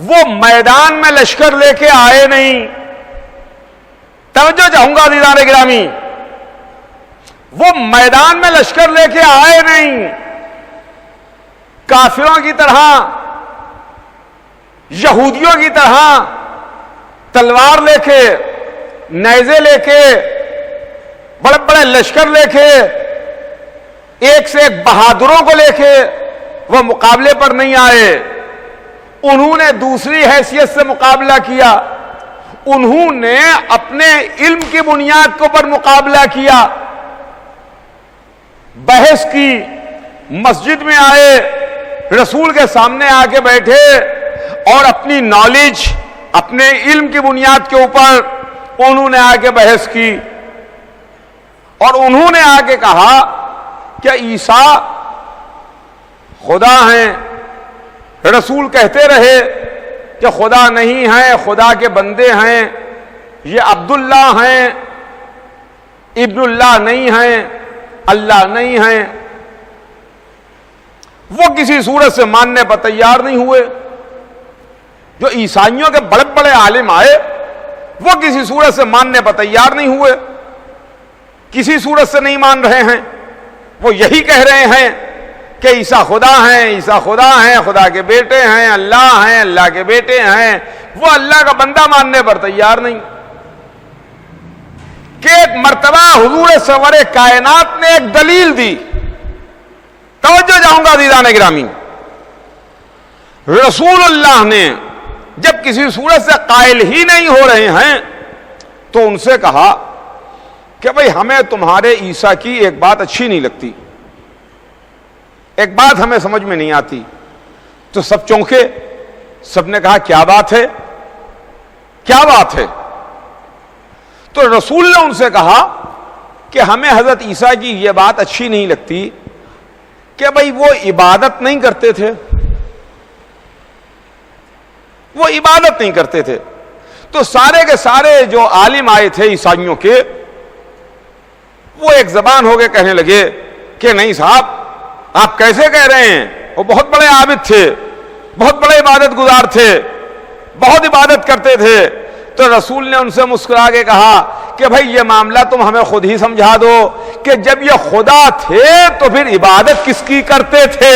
Speaker 1: وہ میدان میں لشکر لے کے آئے نہیں، توجہ چاہوں گا عزیزان گرامی، وہ میدان میں لشکر لے کے آئے نہیں، کافروں کی طرح، یہودیوں کی طرح تلوار لے کے، نیزے لے کے، بڑے بڑے لشکر لے کے، ایک سے ایک بہادروں کو لے کے وہ مقابلے پر نہیں آئے، انہوں نے دوسری حیثیت سے مقابلہ کیا، انہوں نے اپنے علم کی بنیاد کے اوپر مقابلہ کیا، بحث کی، مسجد میں آئے، رسول کے سامنے آ کے بیٹھے اور اپنی نالج، اپنے علم کی بنیاد کے اوپر انہوں نے آ کے بحث کی، اور انہوں نے آ کے کہا کہ عیسیٰ خدا ہیں، رسول کہتے رہے کہ خدا نہیں ہیں، خدا کے بندے ہیں، یہ عبداللہ ہیں، ابن اللہ نہیں ہیں، اللہ نہیں ہیں۔ وہ کسی صورت سے ماننے پر تیار نہیں ہوئے، جو عیسائیوں کے بڑے بڑے عالم آئے وہ کسی صورت سے ماننے پر تیار نہیں ہوئے، کسی صورت سے نہیں مان رہے ہیں، وہ یہی کہہ رہے ہیں کہ عیسیٰ خدا ہیں، عیسیٰ خدا ہیں، خدا کے بیٹے ہیں، اللہ ہیں، اللہ کے بیٹے ہیں، وہ اللہ کا بندہ ماننے پر تیار نہیں۔ کہ ایک مرتبہ حضور سرور کائنات نے ایک دلیل دی، توجہ چاہوں گا عزیزان گرامی، رسول اللہ نے جب کسی صورت سے قائل ہی نہیں ہو رہے ہیں تو ان سے کہا کہ بھئی ہمیں تمہارے عیسیٰ کی ایک بات اچھی نہیں لگتی، ایک بات ہمیں سمجھ میں نہیں آتی۔ تو سب چونکے، سب نے کہا کیا بات ہے، کیا بات ہے؟ تو رسول نے ان سے کہا کہ ہمیں حضرت عیسیٰ کی یہ بات اچھی نہیں لگتی کہ بھئی وہ عبادت نہیں کرتے تھے، وہ عبادت نہیں کرتے تھے۔ تو سارے کے سارے جو عالم آئے تھے عیسائیوں کے، وہ ایک زبان ہو کے کہنے لگے کہ نہیں صاحب، آپ کیسے کہہ رہے ہیں، وہ بہت بڑے عابد تھے، بہت بڑے عبادت گزار تھے، بہت عبادت کرتے تھے۔ تو رسول نے ان سے مسکرا کے کہا کہ بھئی یہ معاملہ تم ہمیں خود ہی سمجھا دو کہ جب یہ خدا تھے تو پھر عبادت کس کی کرتے تھے؟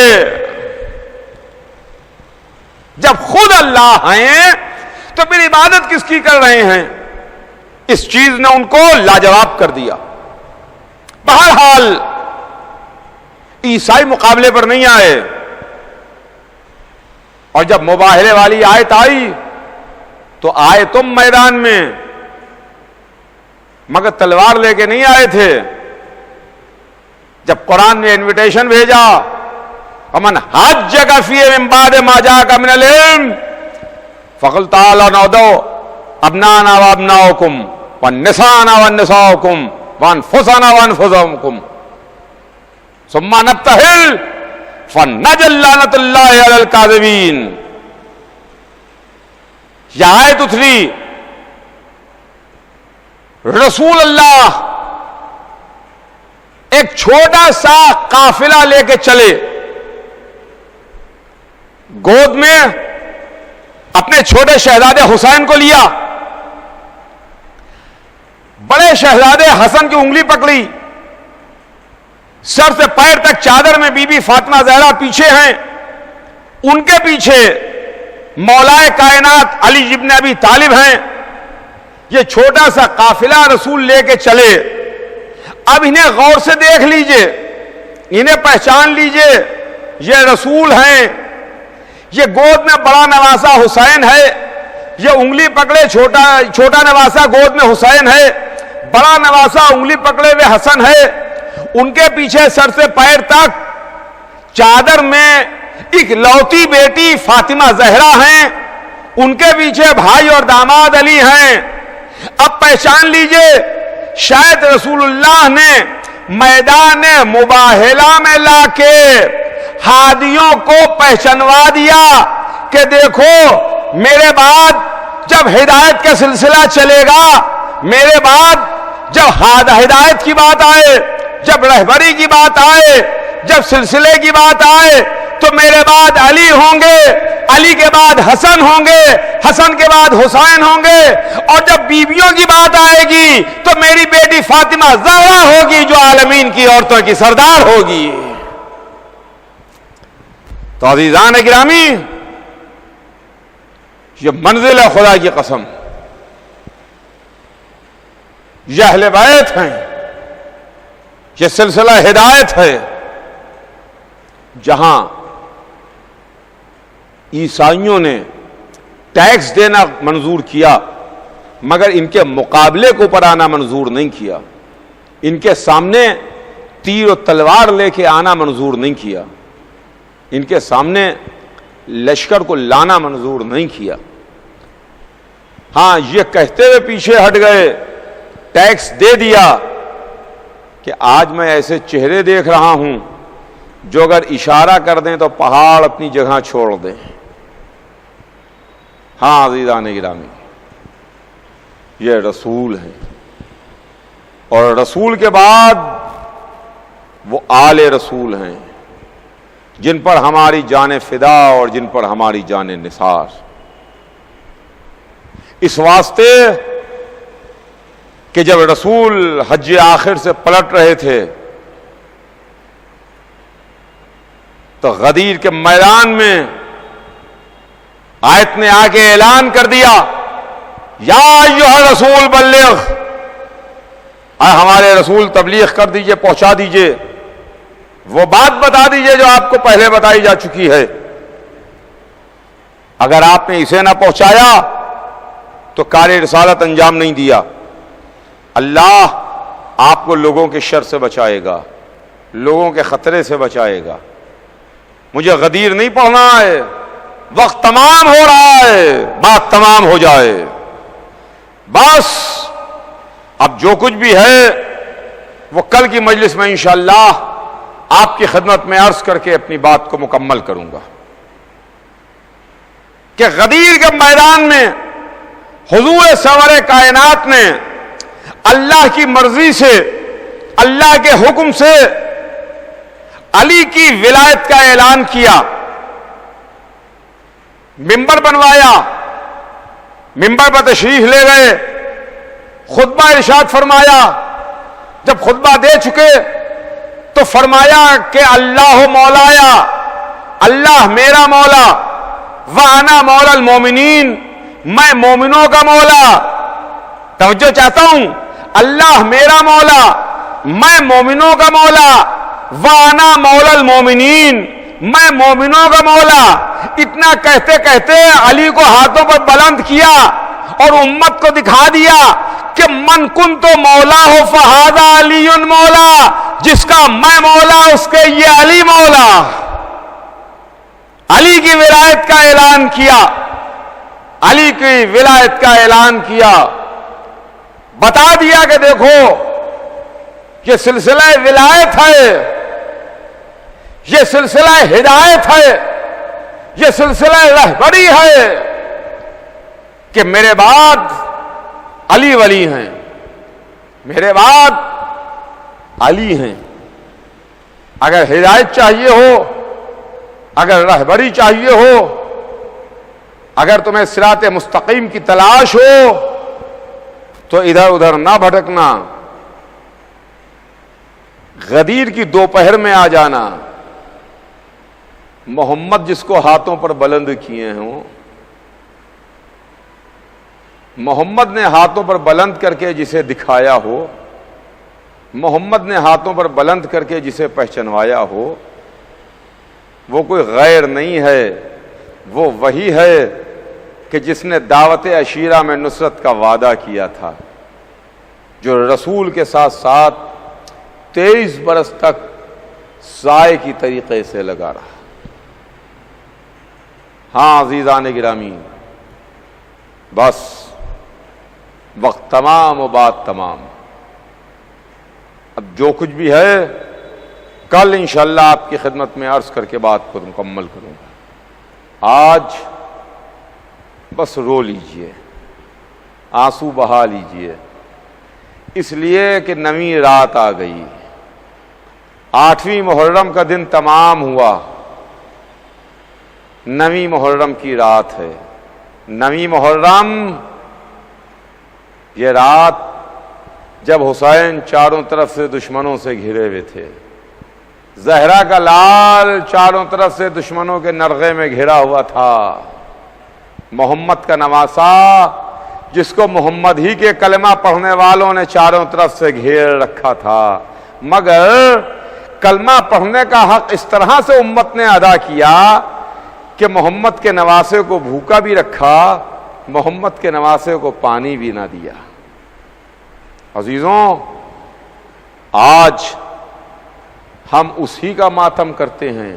Speaker 1: جب خود اللہ ہیں تو پھر عبادت کس کی کر رہے ہیں؟ اس چیز نے ان کو لاجواب کر دیا۔ بہرحال عیسائی مقابلے پر نہیں آئے، اور جب مباہلے والی آیت آئی تو آئے تم میدان میں، مگر تلوار لے کے نہیں آئے تھے۔ جب قرآن نے انویٹیشن بھیجا، ومن حجک فیہ من بعد ما جاءک من العلم فقل تعالوا ندعو ابناءنا وابناءکم ونساءنا ونساءکم وانفسنا وانفسکم ثم نبتہل فنجعل لعنۃ اللہ علی الکاذبین. یہ آیت اتری رسول اللہ ایک چھوٹا سا قافلہ لے کے چلے, گود میں اپنے چھوٹے شہزادے حسین کو لیا, بڑے شہزادے حسن کی انگلی پکڑی, سر سے پیر تک چادر میں بی بی فاطمہ زہرا پیچھے ہیں, ان کے پیچھے مولائے کائنات علی ابن ابی طالب ہیں. یہ چھوٹا سا قافلہ رسول لے کے چلے. اب انہیں غور سے دیکھ لیجئے, انہیں پہچان لیجئے, یہ رسول ہیں. یہ گود میں بڑا نواسا حسین ہے, یہ انگلی پکڑے چھوٹا نواسا گود میں حسین ہے, بڑا نواسا انگلی پکڑے ہوئے حسن ہے. ان کے پیچھے سر سے پیر تک چادر میں ایک لوتی بیٹی فاطمہ زہرا ہیں, ان کے پیچھے بھائی اور داماد علی ہیں. اب پہچان لیجئے شاید رسول اللہ نے میدان مباہلہ میں لا کے ہادیوں کو پہچانوا دیا کہ دیکھو میرے بعد جب ہدایت کا سلسلہ چلے گا, میرے بعد جب ہدایت کی بات آئے, جب رہبری کی بات آئے, جب سلسلے کی بات آئے, تو میرے بعد علی ہوں گے, علی کے بعد حسن ہوں گے, حسن کے بعد حسین ہوں گے, اور جب بیویوں کی بات آئے گی تو میری بیٹی فاطمہ زہرا ہوگی جو عالمین کی عورتوں کی سردار ہوگی. تو عزیزان گرامی, یہ منزل ہے خدا کی قسم, یہ اہل بیت ہیں, یہ سلسلہ ہدایت ہے. جہاں عیسائیوں نے ٹیکس دینا منظور کیا مگر ان کے مقابلے کو پر آنا منظور نہیں کیا, ان کے سامنے تیر و تلوار لے کے آنا منظور نہیں کیا, ان کے سامنے لشکر کو لانا منظور نہیں کیا. ہاں یہ کہتے ہوئے پیچھے ہٹ گئے, ٹیکس دے دیا کہ آج میں ایسے چہرے دیکھ رہا ہوں جو اگر اشارہ کر دیں تو پہاڑ اپنی جگہ چھوڑ دیں. ہاں عزیزان گرامی, یہ رسول ہیں, اور رسول کے بعد وہ آل رسول ہیں جن پر ہماری جان فدا اور جن پر ہماری جان نثار. اس واسطے کہ جب رسول حج آخر سے پلٹ رہے تھے تو غدیر کے میدان میں آیت نے آ کے اعلان کر دیا, یا ایھا رسول بلغ, ہمارے رسول تبلیغ کر دیجئے, پہنچا دیجئے, وہ بات بتا دیجئے جو آپ کو پہلے بتائی جا چکی ہے. اگر آپ نے اسے نہ پہنچایا تو کار رسالت انجام نہیں دیا. اللہ آپ کو لوگوں کے شر سے بچائے گا, لوگوں کے خطرے سے بچائے گا. مجھے غدیر نہیں پڑھنا ہے, وقت تمام ہو رہا ہے, بات تمام ہو جائے. بس اب جو کچھ بھی ہے وہ کل کی مجلس میں انشاءاللہ آپ کی خدمت میں عرض کر کے اپنی بات کو مکمل کروں گا کہ غدیر کے میدان میں حضور سرور کائنات نے اللہ کی مرضی سے, اللہ کے حکم سے علی کی ولایت کا اعلان کیا. منبر بنوایا, منبر پر تشریف لے گئے, خطبہ ارشاد فرمایا. جب خطبہ دے چکے تو فرمایا کہ اللہ مولایا, اللہ میرا مولا, وانا مولا المومنین, میں مومنوں کا مولا. توجہ چاہتا ہوں, اللہ میرا مولا, میں مومنوں کا مولا, وانا مولا المومنین, میں مومنوں کا مولا. اتنا کہتے کہتے علی کو ہاتھوں پر بلند کیا اور امت کو دکھا دیا کہ من کن تو مولا ہو فہذا علی مولا, جس کا میں مولا اس کے یہ علی مولا. علی کی ولایت کا اعلان کیا, علی کی ولایت کا اعلان کیا. بتا دیا کہ دیکھو یہ سلسلہ ولایت ہے, یہ سلسلہ ہدایت ہے، یہ سلسلہ رہبری ہے کہ میرے بعد علی ولی ہیں، میرے بعد علی ہیں۔ اگر ہدایت چاہیے ہو، اگر رہبری چاہیے ہو، اگر تمہیں صراط مستقیم کی تلاش ہو تو ادھر ادھر نہ بھٹکنا، غدیر کی دوپہر میں آ جانا۔ محمد جس کو ہاتھوں پر بلند کیے ہوں، محمد نے ہاتھوں پر بلند کر کے جسے دکھایا ہو، محمد نے ہاتھوں پر بلند کر کے جسے پہچنوایا ہو، وہ کوئی غیر نہیں ہے، وہ وہی ہے کہ جس نے دعوت عشیرہ میں نصرت کا وعدہ کیا تھا، جو رسول کے ساتھ ساتھ 23 برس تک سائے کی طریقے سے لگا رہا۔ ہاں عزیزان گرامی، بس وقت تمام و بات تمام۔ اب جو کچھ بھی ہے کل انشاءاللہ آپ کی خدمت میں عرض کر کے بات کو مکمل کروں گا۔ آج بس رو لیجئے، آنسو بہا لیجئے، اس لیے کہ 9ویں رات آ گئی، 8ویں محرم کا دن تمام ہوا، 9ویں محرم کی رات ہے۔ 9ویں محرم یہ رات جب حسین چاروں طرف سے دشمنوں سے گھرے ہوئے تھے، زہرا کا لال چاروں طرف سے دشمنوں کے نرغے میں گھرا ہوا تھا، محمد کا نواسا جس کو محمد ہی کے کلمہ پڑھنے والوں نے چاروں طرف سے گھیر رکھا تھا، مگر کلمہ پڑھنے کا حق اس طرح سے امت نے ادا کیا کہ محمد کے نواسے کو بھوکا بھی رکھا، محمد کے نواسے کو پانی بھی نہ دیا۔ عزیزوں، آج ہم اسی کا ماتم کرتے ہیں،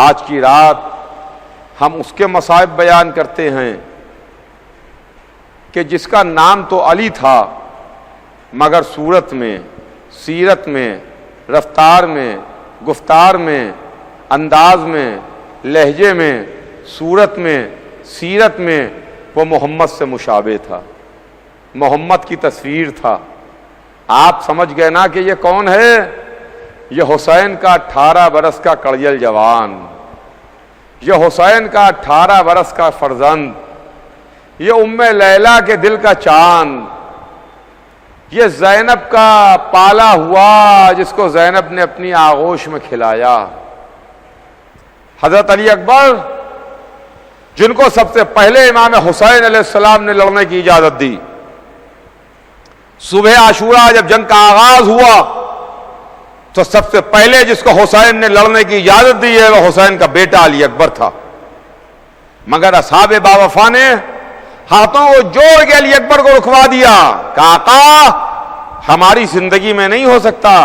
Speaker 1: آج کی رات ہم اس کے مصائب بیان کرتے ہیں کہ جس کا نام تو علی تھا مگر صورت میں، سیرت میں، رفتار میں، گفتار میں، انداز میں، لہجے میں، صورت میں، سیرت میں وہ محمد سے مشابہ تھا، محمد کی تصویر تھا۔ آپ سمجھ گئے نا کہ یہ کون ہے؟ یہ حسین کا 18 برس کا کڑیل جوان، یہ حسین کا 18 برس کا فرزند، یہ ام لیلا کے دل کا چاند، یہ زینب کا پالا ہوا جس کو زینب نے اپنی آغوش میں کھلایا، حضرت علی اکبر جن کو سب سے پہلے امام حسین علیہ السلام نے لڑنے کی اجازت دی۔ صبح عاشورہ جب جنگ کا آغاز ہوا تو سب سے پہلے جس کو حسین نے لڑنے کی اجازت دی ہے وہ حسین کا بیٹا علی اکبر تھا، مگر اصحاب باوفا نے ہاتھوں کو جوڑ کے علی اکبر کو رکوا دیا کہ آقا ہماری زندگی میں نہیں ہو سکتا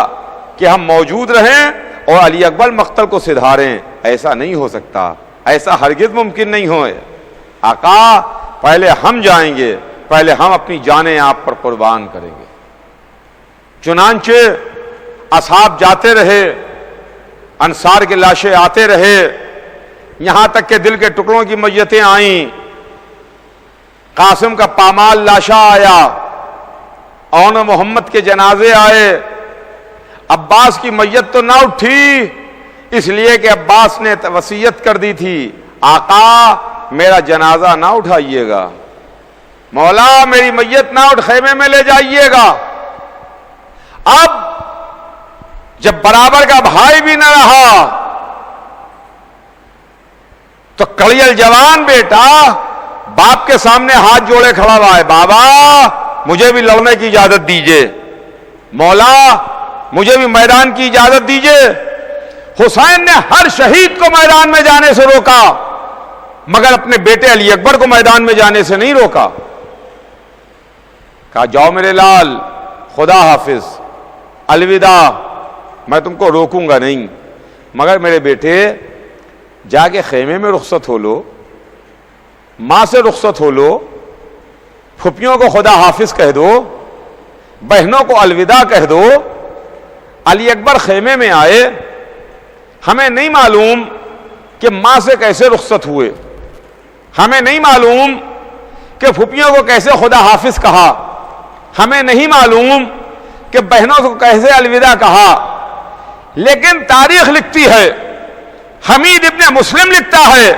Speaker 1: کہ ہم موجود رہیں اور علی اکبر مقتل کو سدھاریں، ایسا نہیں ہو سکتا، ایسا ہرگز ممکن نہیں ہو۔ آقا پہلے ہم جائیں گے، پہلے ہم اپنی جانیں آپ پر قربان کریں گے۔ چنانچہ اصحاب جاتے رہے، انصار کے لاشیں آتے رہے، یہاں تک کہ دل کے ٹکڑوں کی میتیں آئیں۔ قاسم کا پامال لاشا آیا، اون محمد کے جنازے آئے، عباس کی میت تو نہ اٹھی اس لیے کہ عباس نے وصیت کر دی تھی آقا میرا جنازہ نہ اٹھائیے گا، مولا میری میت نہ اٹھ خیمے میں لے جائیے گا۔ اب جب برابر کا بھائی بھی نہ رہا تو کڑیل جوان بیٹا باپ کے سامنے ہاتھ جوڑے کھڑا ہوا ہے، بابا مجھے بھی لڑنے کی اجازت دیجئے، مولا مجھے بھی میدان کی اجازت دیجئے۔ حسین نے ہر شہید کو میدان میں جانے سے روکا مگر اپنے بیٹے علی اکبر کو میدان میں جانے سے نہیں روکا، کہا جاؤ میرے لال، خدا حافظ، الوداع، میں تم کو روکوں گا نہیں، مگر میرے بیٹے جا کے خیمے میں رخصت ہو لو، ماں سے رخصت ہو لو، پھپھیوں کو خدا حافظ کہہ دو، بہنوں کو الوداع کہہ دو۔ علی اکبر خیمے میں آئے، ہمیں نہیں معلوم کہ ماں سے کیسے رخصت ہوئے، ہمیں نہیں معلوم کہ پھوپھیوں کو کیسے خدا حافظ کہا، ہمیں نہیں معلوم کہ بہنوں کو کیسے الوداع کہا، لیکن تاریخ لکھتی ہے، حمید ابن مسلم لکھتا ہے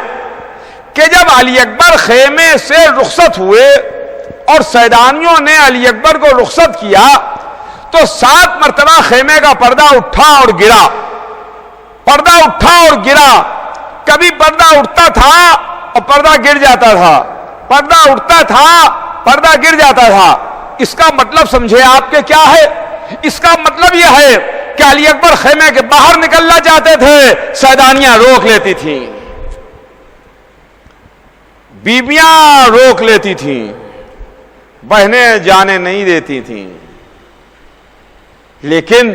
Speaker 1: کہ جب علی اکبر خیمے سے رخصت ہوئے اور سیدانیوں نے علی اکبر کو رخصت کیا تو 7 مرتبہ خیمے کا پردہ اٹھا اور گرا، پردہ اٹھا اور گرا، کبھی پردہ اٹھتا تھا اور پردہ گر جاتا تھا، پردہ اٹھتا تھا پردہ گر جاتا تھا۔ اس کا مطلب سمجھے آپ کے کیا ہے؟ اس کا مطلب یہ ہے کہ علی اکبر خیمے کے باہر نکلنا چاہتے تھے، سیدانیاں روک لیتی تھیں، بیبیاں روک لیتی تھیں، بہنیں جانے نہیں دیتی تھیں، لیکن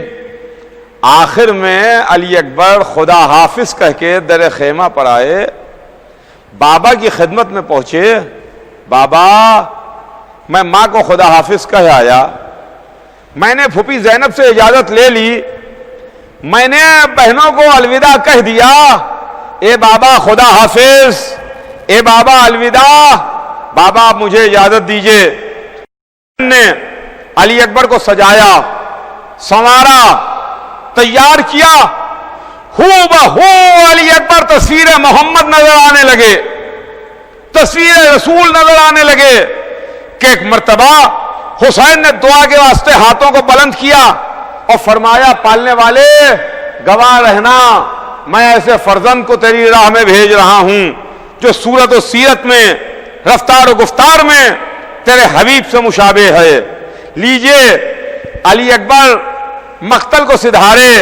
Speaker 1: آخر میں علی اکبر خدا حافظ کہہ کے در خیمہ پر آئے، بابا کی خدمت میں پہنچے، بابا میں ماں کو خدا حافظ کہہ آیا، میں نے پھوپھی زینب سے اجازت لے لی، میں نے بہنوں کو الوداع کہہ دیا، اے بابا خدا حافظ، اے بابا الوداع، بابا مجھے اجازت دیجئے۔ نے علی اکبر کو سجایا، سنوارا، تیار کیا، ہو بہو علی اکبر تصویر محمد نظر آنے لگے، تصویر رسول نظر آنے لگے کہ ایک مرتبہ حسین نے دعا کے واسطے ہاتھوں کو بلند کیا اور فرمایا، پالنے والے گواہ رہنا، میں ایسے فرزند کو تیری راہ میں بھیج رہا ہوں جو صورت و سیرت میں، رفتار و گفتار میں تیرے حبیب سے مشابہ ہے۔ لیجئے علی اکبر مقتل کو سدھارے،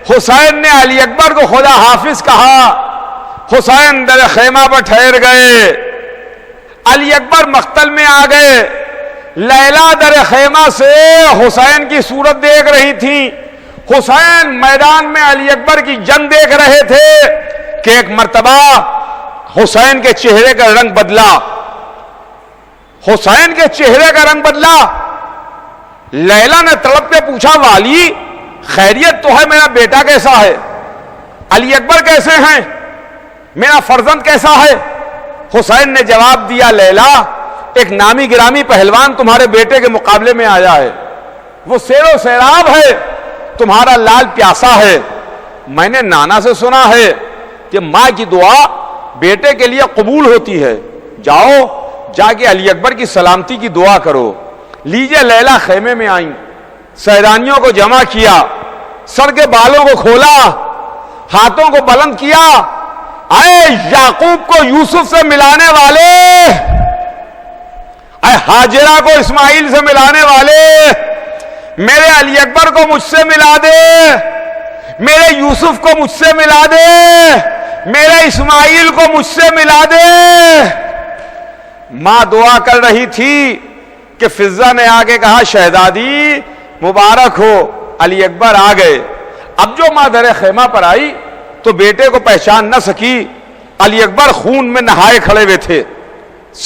Speaker 1: حسین نے علی اکبر کو خدا حافظ کہا، حسین در خیمہ پر ٹھہر گئے، علی اکبر مقتل میں آ گئے، لیلا در خیمہ سے حسین کی صورت دیکھ رہی تھی، حسین میدان میں علی اکبر کی جنگ دیکھ رہے تھے کہ ایک مرتبہ حسین کے چہرے کا رنگ بدلا، حسین کے چہرے کا رنگ بدلا۔ لیلا نے تڑپ کے پوچھا، والی خیریت تو ہے، میرا بیٹا کیسا ہے، علی اکبر کیسے ہیں، میرا فرزند کیسا ہے؟ حسین نے جواب دیا، لیلا ایک نامی گرامی پہلوان تمہارے بیٹے کے مقابلے میں آیا ہے، وہ سیر و سیراب ہے، تمہارا لال پیاسا ہے، میں نے نانا سے سنا ہے کہ ماں کی دعا بیٹے کے لیے قبول ہوتی ہے، جاؤ جا کے علی اکبر کی سلامتی کی دعا کرو۔ لیجئے لیلا خیمے میں آئیں، سیدانیوں کو جمع کیا، سر کے بالوں کو کھولا، ہاتھوں کو بلند کیا، اے یعقوب کو یوسف سے ملانے والے، اے ہاجرہ کو اسماعیل سے ملانے والے، میرے علی اکبر کو مجھ سے ملا دے، میرے یوسف کو مجھ سے ملا دے، میرے اسماعیل کو مجھ سے ملا دے۔ ماں دعا کر رہی تھی کہ فضہ نے آگے کہا، شہزادی مبارک ہو، علی اکبر آ گئے۔ اب جو ماں در خیمہ پر آئی تو بیٹے کو پہچان نہ سکی، علی اکبر خون میں نہائے کھڑے ہوئے تھے،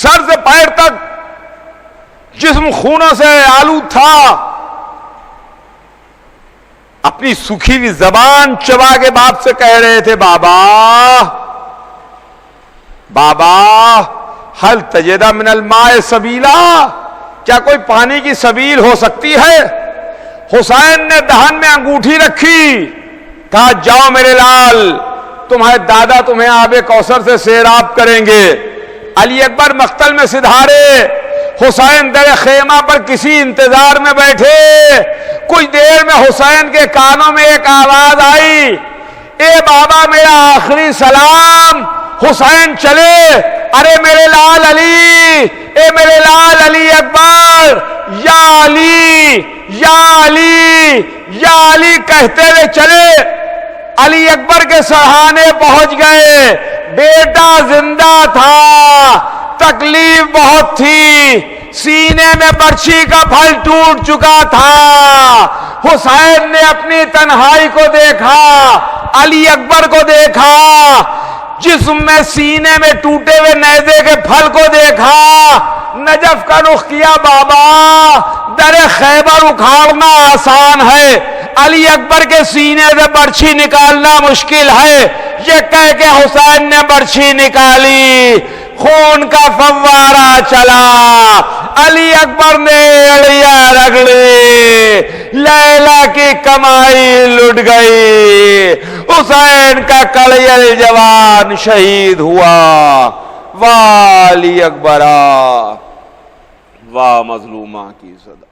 Speaker 1: سر سے پیر تک جسم خونوں سے آلود تھا، اپنی سوکھی ہوئی زبان چبا کے باپ سے کہہ رہے تھے، بابا بابا ہل تجد من الماء سبیلا، کیا کوئی پانی کی سبیل ہو سکتی ہے؟ حسین نے دہن میں انگوٹھی رکھی، کہا جاؤ میرے لال، تمہارے دادا تمہیں آب کوثر سے سیراب کریں گے۔ علی اکبر مقتل میں سدھارے، حسین در خیمہ پر کسی انتظار میں بیٹھے۔ کچھ دیر میں حسین کے کانوں میں ایک آواز آئی، اے بابا میرا آخری سلام۔ حسین چلے، ارے میرے لال علی، اے میرے لال علی اکبر، یا علی یا علی یا علی کہتے ہوئے چلے، علی اکبر کے سرہانے پہنچ گئے۔ بیٹا زندہ تھا، تکلیف بہت تھی، سینے میں برچھی کا پھل ٹوٹ چکا تھا۔ حسین نے اپنی تنہائی کو دیکھا، علی اکبر کو دیکھا، جسم میں سینے میں ٹوٹے ہوئے نیزے کے پھل کو دیکھا، نجف کا رخ کیا، بابا در خیبر اکھاڑنا آسان ہے،
Speaker 2: علی اکبر کے سینے سے برچھی نکالنا مشکل ہے، یہ کہہ کے حسین نے برچھی نکالی، خون کا فوارہ چلا، علی اکبر نے اڑیاں رگڑی، لیلا کی کمائی لٹ گئی، حسین کا کلیل جوان شہید ہوا۔ واہ علی اکبرا، واہ مظلومہ کی صدا۔